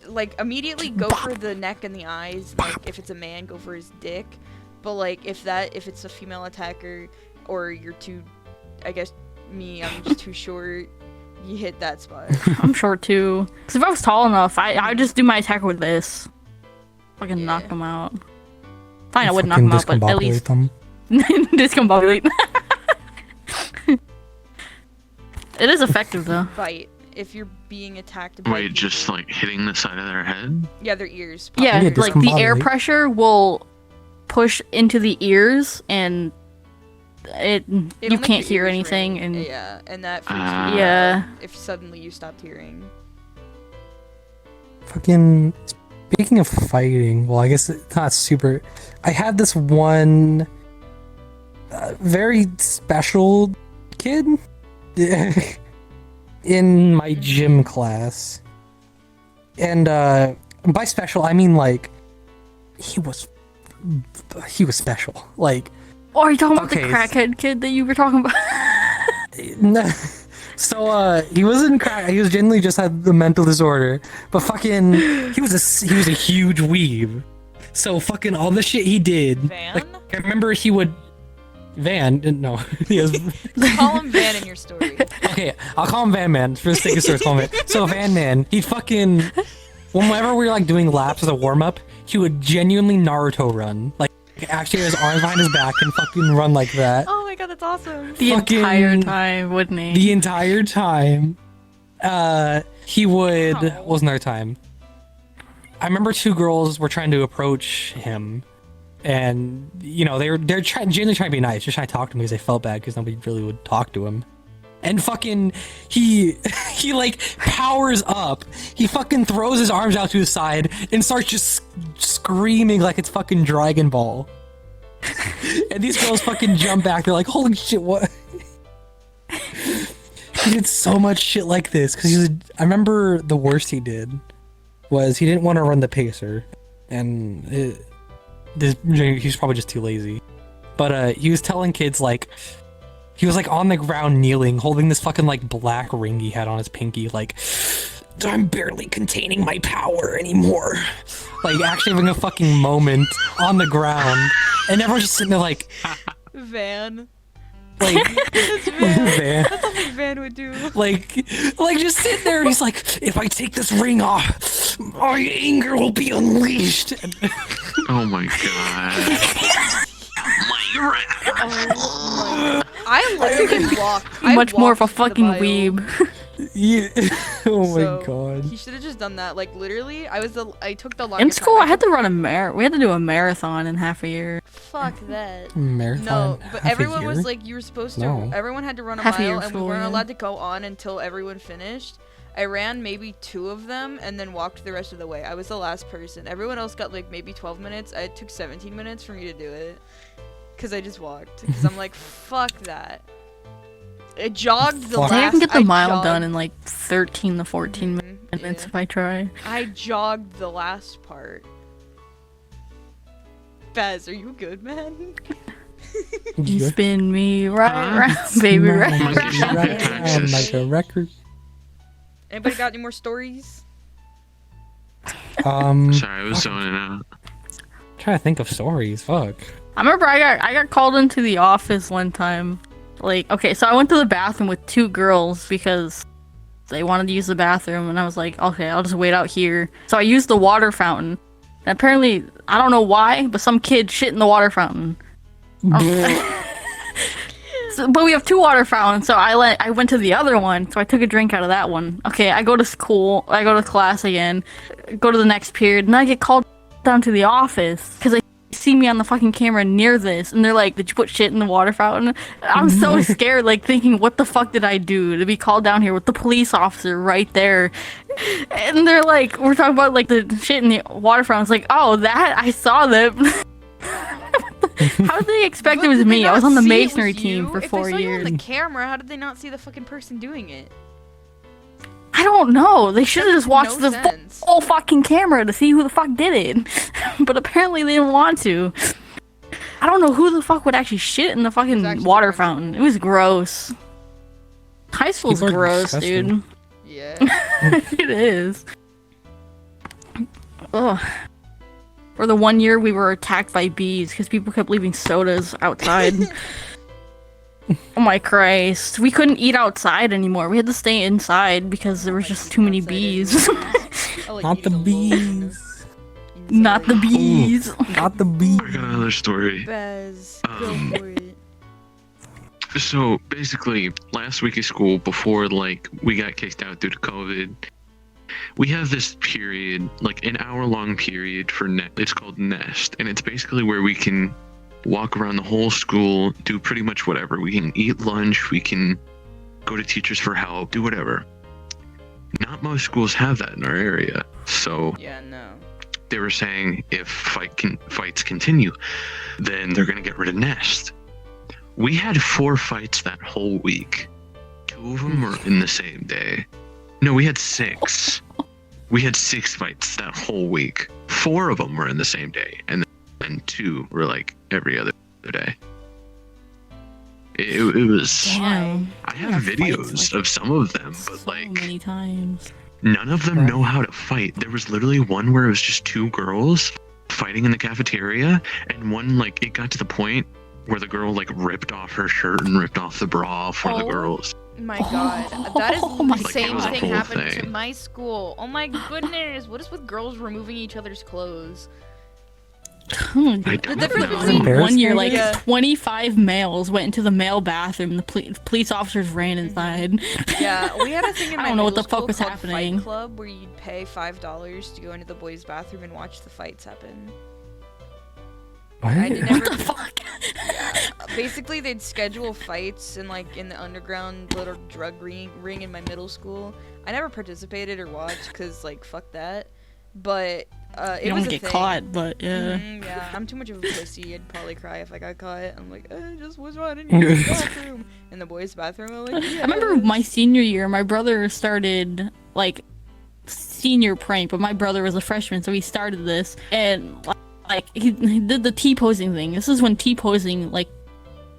Like, immediately go for the neck and the eyes. Like, if it's a man, go for his dick. But like, if it's a female attacker, or you're too, I guess I'm just too short, you hit that spot. I'm short too. Cause if I was tall enough, I would just do my attacker with this. Fucking knock Yeah. them out. Fine, I wouldn't knock them out, but at least them. discombobulate. It is effective though. Bite. If you're being attacked by Wait, just people. like hitting the side of their head? Yeah, their ears. Yeah, Yeah, like the air discombobulate. pressure will push into the ears and It'll you make can't your hear ears anything ring. and Yeah, and that freaks Ah. you out yeah. if suddenly you stopped hearing. Fucking. Speaking of fighting, well, I guess it's not super. I had this one very special kid in my gym class. And by special, I mean, like, he was special. Like, Oh, are you talking about Okay, the crackhead kid that you were talking about? no. So he wasn't crack. He was genuinely just had the mental disorder. But fucking, he was a huge weeb. So fucking all the shit he did. Van? Like, I remember he would. Van? No. He was, Call him Van in your story. okay, I'll call him Van Man for the sake of story. Call him Van. So Van Man, he'd fucking. Whenever we were like doing laps as a warm up, he would genuinely Naruto run. Like actually, have his arms behind his back and fucking run like that. Oh my god, that's awesome. The Fucking- entire time, wouldn't he? The entire time. He would. Oh. What was another time? I remember two girls were trying to approach him, and you know they're genuinely trying to be nice, just trying to talk to him because they felt bad because nobody really would talk to him. And fucking he like powers up. He fucking throws his arms out to his side and starts just screaming like it's fucking Dragon Ball. And these girls fucking jump back. They're like, "Holy shit! What?" He did so much shit like this because I remember the worst he did was he didn't want to run the pacer, and he's probably just too lazy. But he was telling kids like he was like on the ground kneeling, holding this fucking like black ring he had on his pinky, like I'm barely containing my power anymore. Like actually having a fucking moment on the ground, and everyone's just sitting there like Van. like Van. That's something Van would do. Like just sitting there and he's like, if I take this ring off, my anger will be unleashed. And Oh my god. My wrath. I literally walked. Much more of a walked to the fucking bio. weeb. yeah. Oh my So, god. He should have just done that. Like literally, I took the longest In school, time. I had to run a we had to do a marathon in half a year. Fuck that. Marathon. No, but half a everyone was year? like, you were supposed to. No. Everyone had to run a Half a year mile, and we school, weren't yeah. allowed to go on until everyone finished. I ran maybe 2 of them and then walked the rest of the way. I was the last person. Everyone else got like maybe 12 minutes. It took 17 minutes for me to do it. Because I just walked. Because I'm like, fuck that. I jogged the Fuck. I think I last. can get the mile jogged- done in like 13 to 14 minutes yeah. if I try. I jogged the last part. Bez, are you good, man? You spin me right round, baby, right Monkey round. should be Right Texas. like a record. Anybody got any more stories? Sorry, I was zoning out. Trying to think of stories. Fuck. I remember I got called into the office one time. Like, okay, so I went to the bathroom with 2 girls because they wanted to use the bathroom, and I was like, okay, I'll just wait out here. So I used the water fountain. And apparently, I don't know why, but some kid shit in the water fountain. But we have 2 water fountains, so I went to the other one, so I took a drink out of that one. Okay, I go to school, I go to class again, go to the next period, and I get called down to the office because they see me on the fucking camera near this, and they're like, "Did you put shit in the water fountain?" I'm so scared, like thinking, "What the fuck did I do to be called down here with the police officer right there?" And they're like, "We're talking about like the shit in the water fountain." It's like, "Oh, that I saw that." How did they expect But it was did they me? I not was on the see it masonry was team you? for If 4 they saw you years. on the camera, how did they not see the fucking person doing it? I don't know. They should have just watched no the sense. whole fucking camera to see who the fuck did it. But apparently they didn't want to. I don't know who the fuck would actually shit in the fucking actually water different. fountain. It was gross. High school's People are gross, disgusting. dude. Yeah. It is. Ugh. Or the one year we were attacked by bees because people kept leaving sodas outside. Oh my Christ. We couldn't eat outside anymore. We had to stay inside because there was just too many Outside bees. I like Not the eating alone. bees. Not the bees. Not the bees. I got another story. Bez, go for it. So basically, last week of school, before like we got kicked out due to COVID, we have this period, like an hour-long period for it's called Nest, and it's basically where we can walk around the whole school, do pretty much whatever. We can eat lunch, we can go to teachers for help, do whatever. Not most schools have that in our area, so Yeah, no. they were saying if fights continue, then they're gonna get rid of Nest. We had 4 fights that whole week. 2 of them were in the same day. No, we had 6. We had 6 fights that whole week. 4 of them were in the same day, and then 2 were like every other day. It was. Damn. I have Yeah, videos fights, like, of some of them, but So like many times. none of them Right. know how to fight. There was literally one where it was just 2 girls fighting in the cafeteria, and one like it got to the point where the girl like ripped off her shirt and ripped off the bra for the Oh. girls. My god. That is Oh my the God. same Like, it was a thing whole happened to thing. my school. Oh my goodness. What is with girls removing each other's clothes? Oh, I dude. don't difference know. between One year, like Yeah. 25 males went into the male bathroom. The police officers ran inside. Yeah, we had a thing in I my don't know what middle the fuck school was called happening. Fight Club, where you'd pay $5 to go into the boys' bathroom and watch the fights happen. What? I did What never. the fuck? Basically, they'd schedule fights in like in the underground little drug ring in my middle school. I never participated or watched because like fuck that. But it You was don't a get thing. caught, but yeah. Yeah, I'm too much of a pussy. I'd probably cry if I got caught. I'm like, I just was running in the bathroom. In the boys' bathroom, I'm like, I remember my senior year, my brother started like senior prank, but my brother was a freshman, so he started this, and like he did the T-posing thing. This is when T-posing, like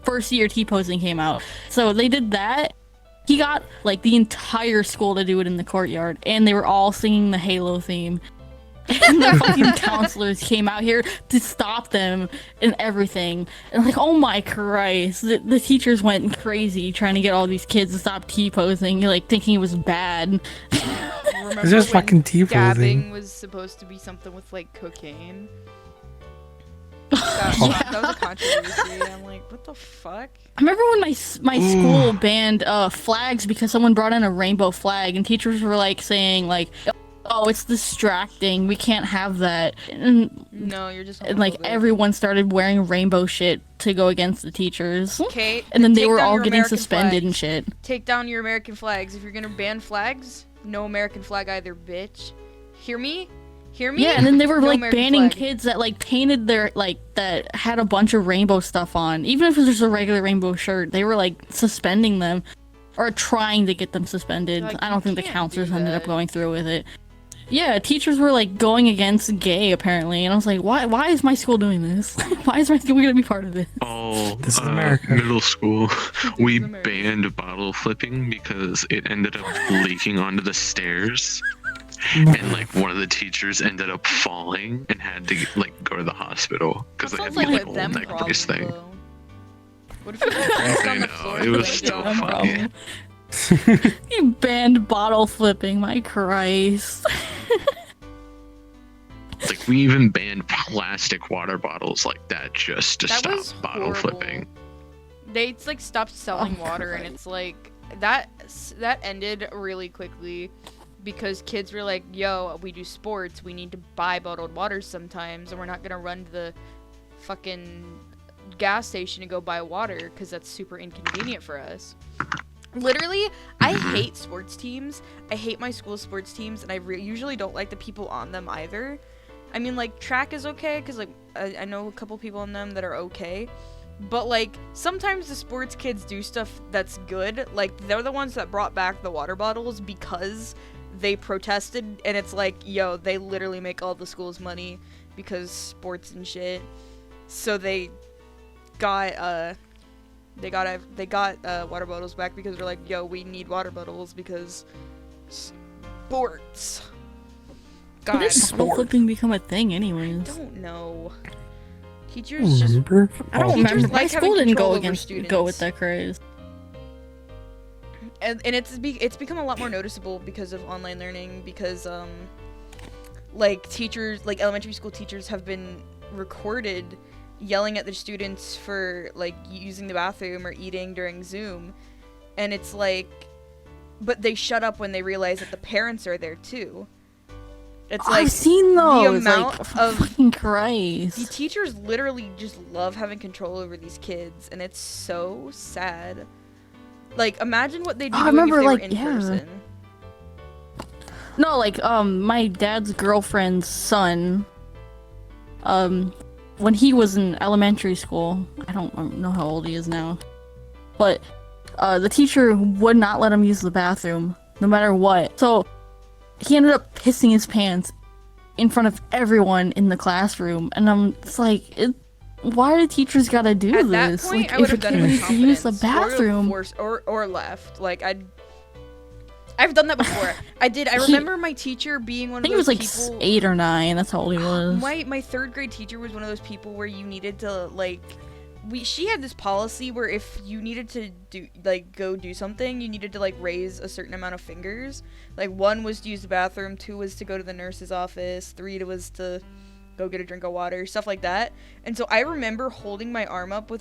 first year T-posing came out. So they did that. He got like the entire school to do it in the courtyard, and they were all singing the Halo theme. And the fucking counselors came out here to stop them and everything. And like, oh my Christ, the teachers went crazy trying to get all these kids to stop T-posing, like thinking it was bad. Remember It's just when fucking T-posing. dabbing was supposed to be something with like cocaine? That was a controversy. I'm like, what the fuck? I remember when my school banned flags because someone brought in a rainbow flag, and teachers were like saying like, oh, it's distracting, we can't have that. And No, you're just like homophobic. everyone started wearing rainbow shit to go against the teachers. Okay, And then they take were down all your getting American suspended and flags. shit. Take down your American flags. If you're gonna ban flags, no American flag either, bitch. Hear me? Hear me? Yeah, and then they were No like American banning flag. kids that like painted their like that had a bunch of rainbow stuff on. Even if it was just a regular rainbow shirt, they were like suspending them or trying to get them suspended. Like, I don't you think the can't counselors do ended up that. going through with it. Yeah, teachers were like going against gay apparently, and I was like, why is my school doing this? Why is my school gonna be part of this? Oh, This is America. middle school, we is America. banned bottle flipping because it ended up leaking onto the stairs. And like one of the teachers ended up falling and had to like go to the hospital because That they had sounds the like a whole them neck problem, brace thing. though. What if you just I on the know, floor it was like, still yo, funny. You banned bottle flipping, my Christ. Like we even banned plastic water bottles like that just to That stop was bottle horrible. flipping. They like stopped selling Oh, water, and Christ. it's like that ended really quickly because kids were like, "Yo, we do sports. We need to buy bottled water sometimes, and we're not gonna run to the fucking gas station to go buy water because that's super inconvenient for us." Literally, I hate sports teams. I hate my school sports teams, and I usually don't like the people on them either. I mean, like, track is okay, because, like, I know a couple people on them that are okay. But, like, sometimes the sports kids do stuff that's good. Like, they're the ones that brought back the water bottles because they protested. And it's like, yo, they literally make all the school's money because sports and shit. So they got water bottles back because they're like, yo, we need water bottles because sports. When God, did bottle flipping become a thing anyways? don't know. Teachers just Remember? I don't Teachers remember. My like school having didn't control go over against students. go with that craze. and it's become a lot more noticeable because of online learning because like teachers, like elementary school teachers have been recorded yelling at their students for like using the bathroom or eating during Zoom, and it's like, but they shut up when they realize that the parents are there too. It's like I've seen those. amount like, of- fucking the Christ. teachers literally just love having control over these kids, and it's so sad. Like, imagine what they'd be Oh, I doing if remember, they were like, in yeah. person. No, like my dad's girlfriend's son. When he was in elementary school, I don't know how old he is now, but the teacher would not let him use the bathroom no matter what. So he ended up pissing his pants in front of everyone in the classroom, and it's like, why do teachers gotta do At that this? point, like, I would if a have done kid it with needs to use the confidence, bathroom, or left. Like I've done that before. I He- remember my teacher being one I of think it those was like people. 8 or 9. That's how old he was. My third grade teacher was one of those people where you needed to like. She had this policy where if you needed to go do something, you needed to like raise a certain amount of fingers. Like 1 was to use the bathroom, 2 was to go to the nurse's office, 3 was to go get a drink of water, stuff like that. And so I remember holding my arm up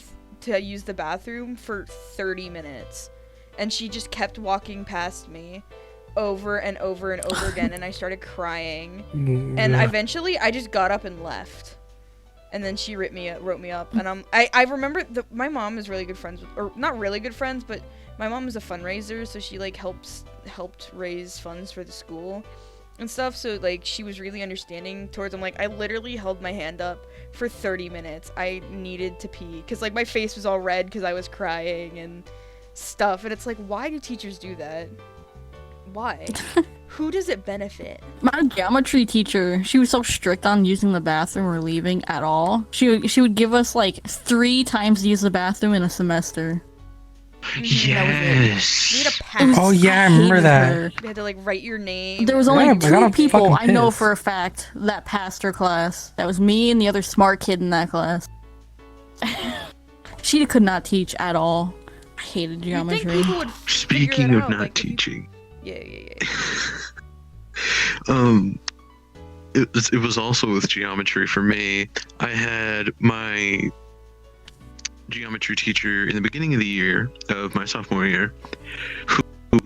to use the bathroom for 30 minutes, and she just kept walking past me over and over and over again, and I started crying. And eventually I just got up and left. And then she wrote me up, and I remember my mom is really good friends with, or not really good friends, but my mom is a fundraiser, so she like helped raise funds for the school, and stuff, so like she was really understanding towards him. Like I literally held my hand up for 30 minutes. I needed to pee because like my face was all red because I was crying and stuff, and it's like, why do teachers do that? Why? Who does it benefit? My geometry teacher, she was so strict on using the bathroom or leaving at all. She would give us like 3 times to use the bathroom in a semester. Yes. We had a pass. Oh yeah, I remember hated that. her. We had to like write your name. There was Yeah, only but I got 2 a people I fucking know piss. for a fact that passed her class. That was me and the other smart kid in that class. She could not teach at all. I hated You'd think geometry. people would Speaking figure it of out, not like, if you- teaching, Yeah. it was also with geometry for me. I had my geometry teacher in the beginning of the year of my sophomore year who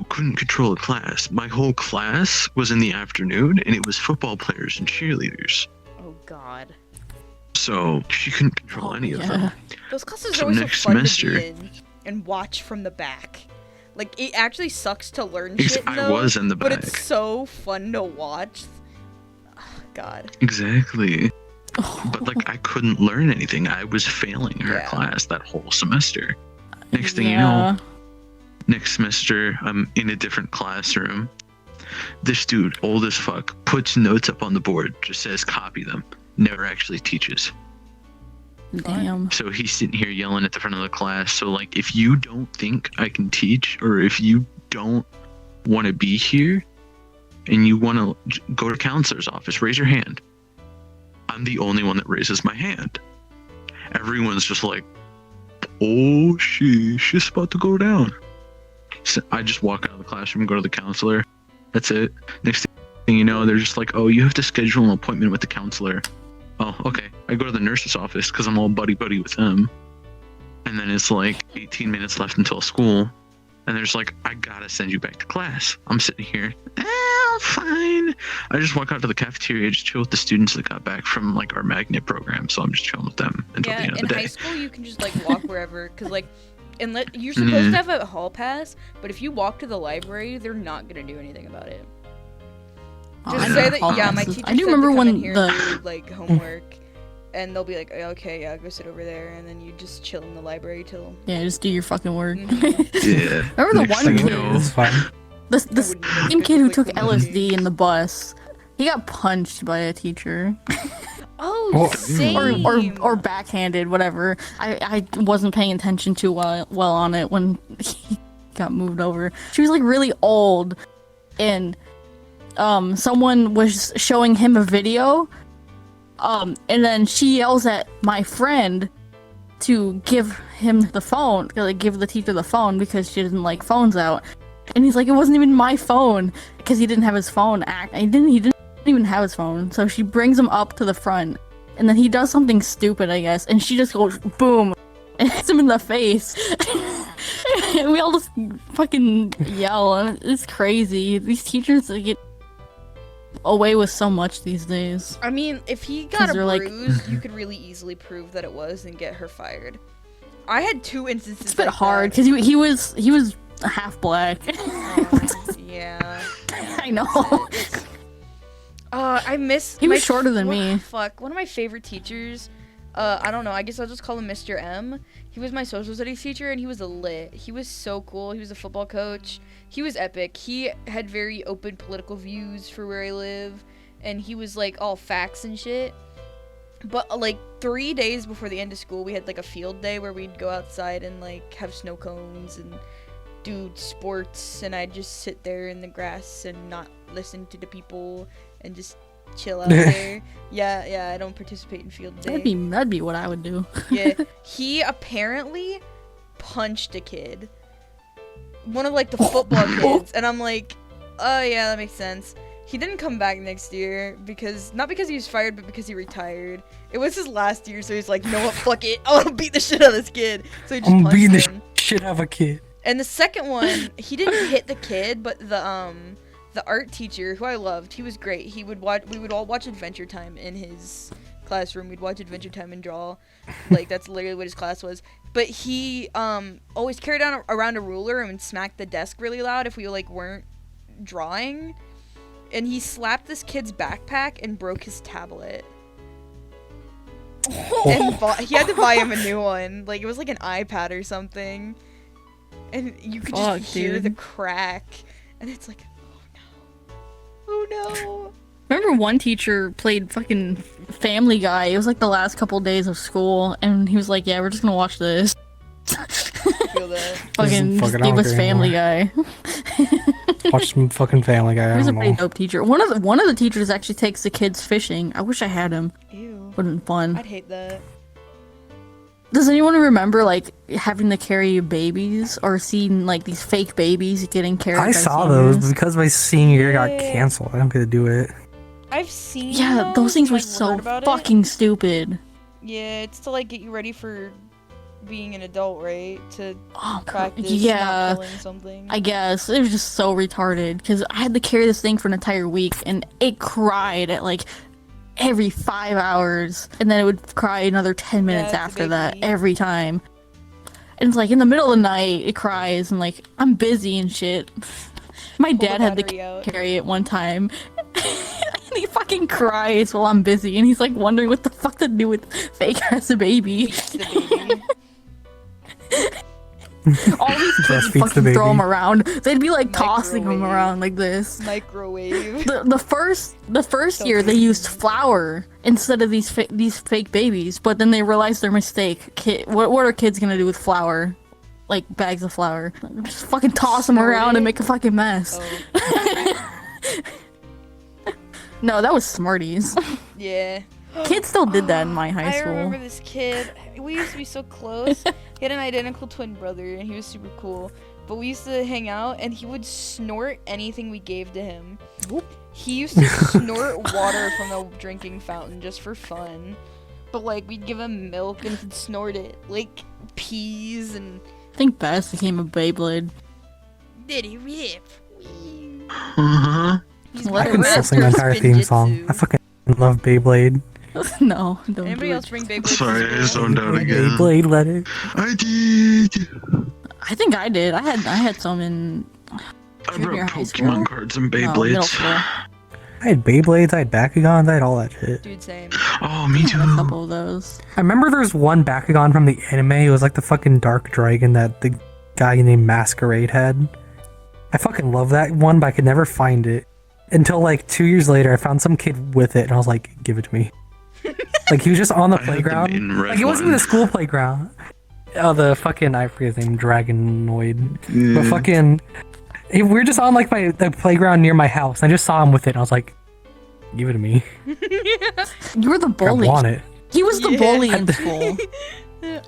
couldn't control a class. My whole class was in the afternoon, and it was football players and cheerleaders. Oh God. So she couldn't control any of them. Those classes So are always next so fun semester- to be in and watch from the back. Like it actually sucks to learn Ex- shit I though, was in the but back. it's so fun to watch. God. Exactly. But like I couldn't learn anything. I was failing her Yeah. class that whole semester. Next thing you know, next semester I'm in a different classroom. This dude, old as fuck, puts notes up on the board, just says copy them. Never actually teaches. Damn. So he's sitting here yelling at the front of the class. So like if you don't think I can teach, or if you don't want to be here and you want to go to counselor's office, raise your hand. I'm the only one that raises my hand. Everyone's just like, oh, she's about to go down. So I just walk out of the classroom and go to the counselor. That's it. Next thing you know, they're just like, oh, you have to schedule an appointment with the counselor. Oh, okay. I go to the nurse's office because I'm all buddy-buddy with them. And then it's like 18 minutes left until school. And they're just like, I gotta send you back to class. I'm sitting here. Fine. I just walk out to the cafeteria, just chill with the students that got back from like our magnet program. So I'm just chilling with them until the Yeah, end of in the high day. school you can just like walk wherever, cause like, you're supposed to have a hall pass, but if you walk to the library, they're not gonna do anything about it. Just say that, yeah, my teacher I do said remember to come in when here and do, like homework, and they'll be like, okay, yeah, go sit over there, and then you just chill in the library till. Yeah, just do your fucking work. Yeah. Remember the Next one thing you kid? know- It's fine. The I wouldn't even same look kid who at, took like, the LSD in the bus. He got punched by a teacher, Oh, Oh, same. or backhanded, whatever. I wasn't paying attention too well on it when he got moved over. She was like really old, and someone was showing him a video, and then she yells at my friend to give him the phone, like give the teacher the phone because she didn't like phones out. And he's like, it wasn't even my phone because he didn't have his phone. He didn't even have his phone. So she brings him up to the front, and then he does something stupid, I guess, and she just goes boom and hits him in the face. And we all just fucking yell, and it's crazy. These teachers get away with so much these days. I mean, if he 'Cause got a they're like- bruise, you could really easily prove that it was and get her fired. I had 2 instances. It's a bit like hard that. because he was half black. Yeah. I know. I miss. He was my shorter than me. Fuck, one of my favorite teachers. I don't know. I guess I'll just call him Mr. M. He was my social studies teacher, and he was he was so cool. He was a football coach. He was epic. He had very open political views for where I live, and he was like all facts and shit. But like 3 days before the end of school, we had like a field day where we'd go outside and like have snow cones and do sports, and I'd just sit there in the grass and not listen to the people and just chill out there. Yeah, I don't participate in field day. That'd be what I would do. Yeah, he apparently punched a kid, one of like the football kids, and I'm like, oh yeah, that makes sense. He didn't come back next year not because he was fired, but because he retired. It was his last year, so he's like, you know what, fuck it, I want to beat the shit out of this kid. So he just I'm punched beating the him. shit out of a kid. And the second one, he didn't hit the kid, but the art teacher, who I loved, he was great. We would all watch Adventure Time in his classroom. We'd watch Adventure Time and draw. Like, that's literally what his class was. But he always carried around a ruler and smacked the desk really loud if we like weren't drawing. and he slapped this kid's backpack and broke his tablet. And he had to buy him a new one. Like, it was like an iPad or something. And you could just hear the crack. And it's like, oh no. Remember one teacher played fucking Family Guy. It was like the last couple days of school, and he was like, "Yeah, we're just gonna watch this." I feel that. Fucking just gave us Family Guy. Watch some fucking Family Guy. He was a pretty dope teacher. One of the teachers actually takes the kids fishing. I wish I had him. Ew. Would have been fun. I'd hate that. Does anyone remember like having to carry babies or seeing like these fake babies getting carried? I by saw seniors? those because my senior year got canceled. I don't get to do it. I've seen Yeah, those things were like, so heard about it. fucking stupid. Yeah, it's to like get you ready for being an adult, right? To Oh, practice yeah. not killing something. I guess it was just so retarded because I had to carry this thing for an entire week, and it cried at like every 5 hours, and then it would cry another 10 minutes it's a after that baby. every time. And it's like in the middle of the night, it cries, and like I'm busy and shit. My Pull the dad had to battery out. carry it one time. And he fucking cries while I'm busy, and he's like wondering what the fuck to do with fake ass a baby. Beats the baby. All these kids Breastfeeds the fucking throw baby. them around. They'd be like tossing them Microwave. around like this. Microwave. The first year they used flour instead of these fake babies, but then they realized their mistake. What are kids gonna do with flour? Like bags of flour, just fucking toss them Snort around it? and make a fucking mess. Oh, No, that was Smarties. yeah. Kids still did that in my high I school. remember this kid. We used to be so close. He had an identical twin brother, and he was super cool. But we used to hang out, and he would snort anything we gave to him. He used to snort water from the drinking fountain just for fun. But like, we'd give him milk, and he'd snort it, like peas and. I think Bass became a Beyblade. Did he rip? Uh-huh. He's Let I it can rip. still sing the entire theme song. I fucking love Beyblade. No, don't Anybody do else it. bring Beyblade? Sorry, I just zoned out again. Beyblade, let it. I did. I think I did. I had some in I Junior brought high school? Pokemon cards and no, middle Beyblades. school. I had Beyblades, I had Bakugans, I had all that shit. Dude, same. Oh, me I had a too. couple of those. I remember there's one Bakugan from the anime. It was like the fucking dark dragon that the guy named Masquerade had. I fucking love that one, but I could never find it. Until like 2 years later, I found some kid with it, and I was like, give it to me. Like, he was just on the I had the playground. main red Like, it wasn't even one. a school playground. Oh, the fucking, I forget his name, Dragonoid. Yeah. But fucking, we were just on like the playground near my house. I just saw him with it, and I was like, give it to me. You were the I bully. want it. He was the Yeah. bully in school.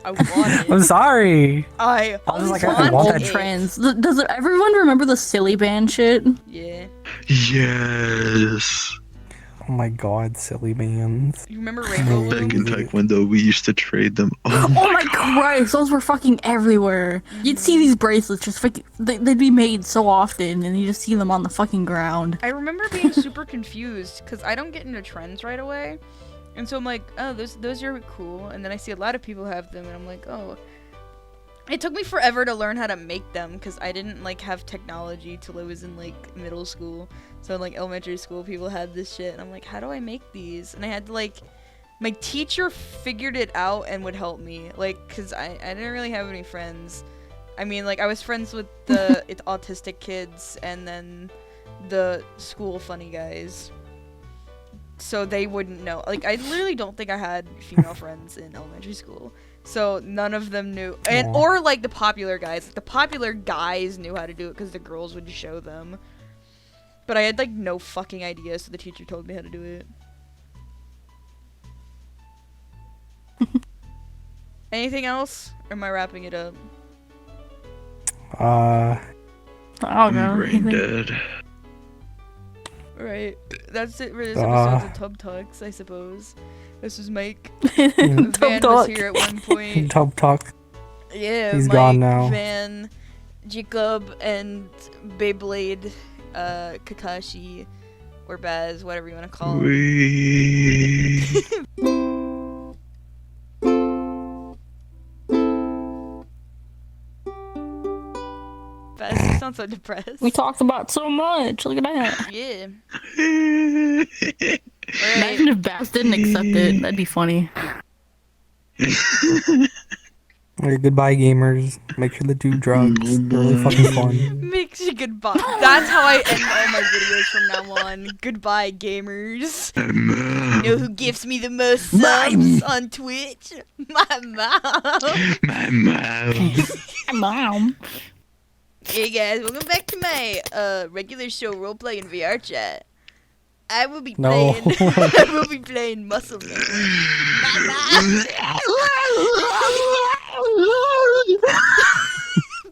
I want it. I'm sorry. I I was like, want I want Old that. it. trends. Does everyone remember the silly band shit? Yeah. Yes. Oh my god, silly bands. You remember Rainbow Back Loom? in Taekwondo, we used to trade them. Oh Oh my Christ, those were fucking everywhere. You'd see these bracelets just fucking, they'd be made so often, and you just see them on the fucking ground. I remember being super confused because I don't get into trends right away, and so I'm like, oh, those are cool. And then I see a lot of people have them, and I'm like, oh. It took me forever to learn how to make them because I didn't like have technology till I was in like middle school. So in like elementary school, people had this shit, and I'm like, how do I make these? And I had to like, my teacher figured it out and would help me, like, cause I didn't really have any friends. I mean, like, I was friends with the autistic kids and then the school funny guys. So they wouldn't know. Like, I literally don't think I had female friends in elementary school. So none of them knew. And Aw. or like the popular guys. Like, the popular guys knew how to do it because the girls would show them. But I had like no fucking idea, so the teacher told me how to do it. Anything else? Or am I wrapping it up? I don't know. Brain dead. Alright. That's it for this episode of Tub Talks, I suppose. This was Mike. Tub Van was Talk. here at one point. Top talk. Yeah, He's Mike, gone now. Van, Jacob, and Beyblade, Kakashi, or Baz, whatever you want to call him. We. Baz, say sound so depressed. We talked about so much. Look at that. Yeah. Imagine if Bass didn't accept it. That'd be funny. Alright, goodbye, gamers. Make sure to do drugs. They're really fucking fun. Makes you goodbye. That's how I end all my videos from now on. Goodbye, gamers. You know who gives me the most subs on Twitch? My mom. My mouth. Mom. Hey guys, welcome back to my regular show roleplay in VR chat. I will be No. playing. I will be playing Muscle Man.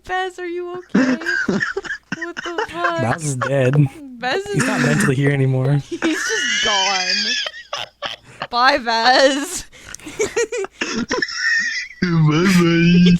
Baz, are you okay? What the fuck? Baz is dead. Baz He's is not mentally here anymore. He's just gone. Bye, Baz. Bye-bye.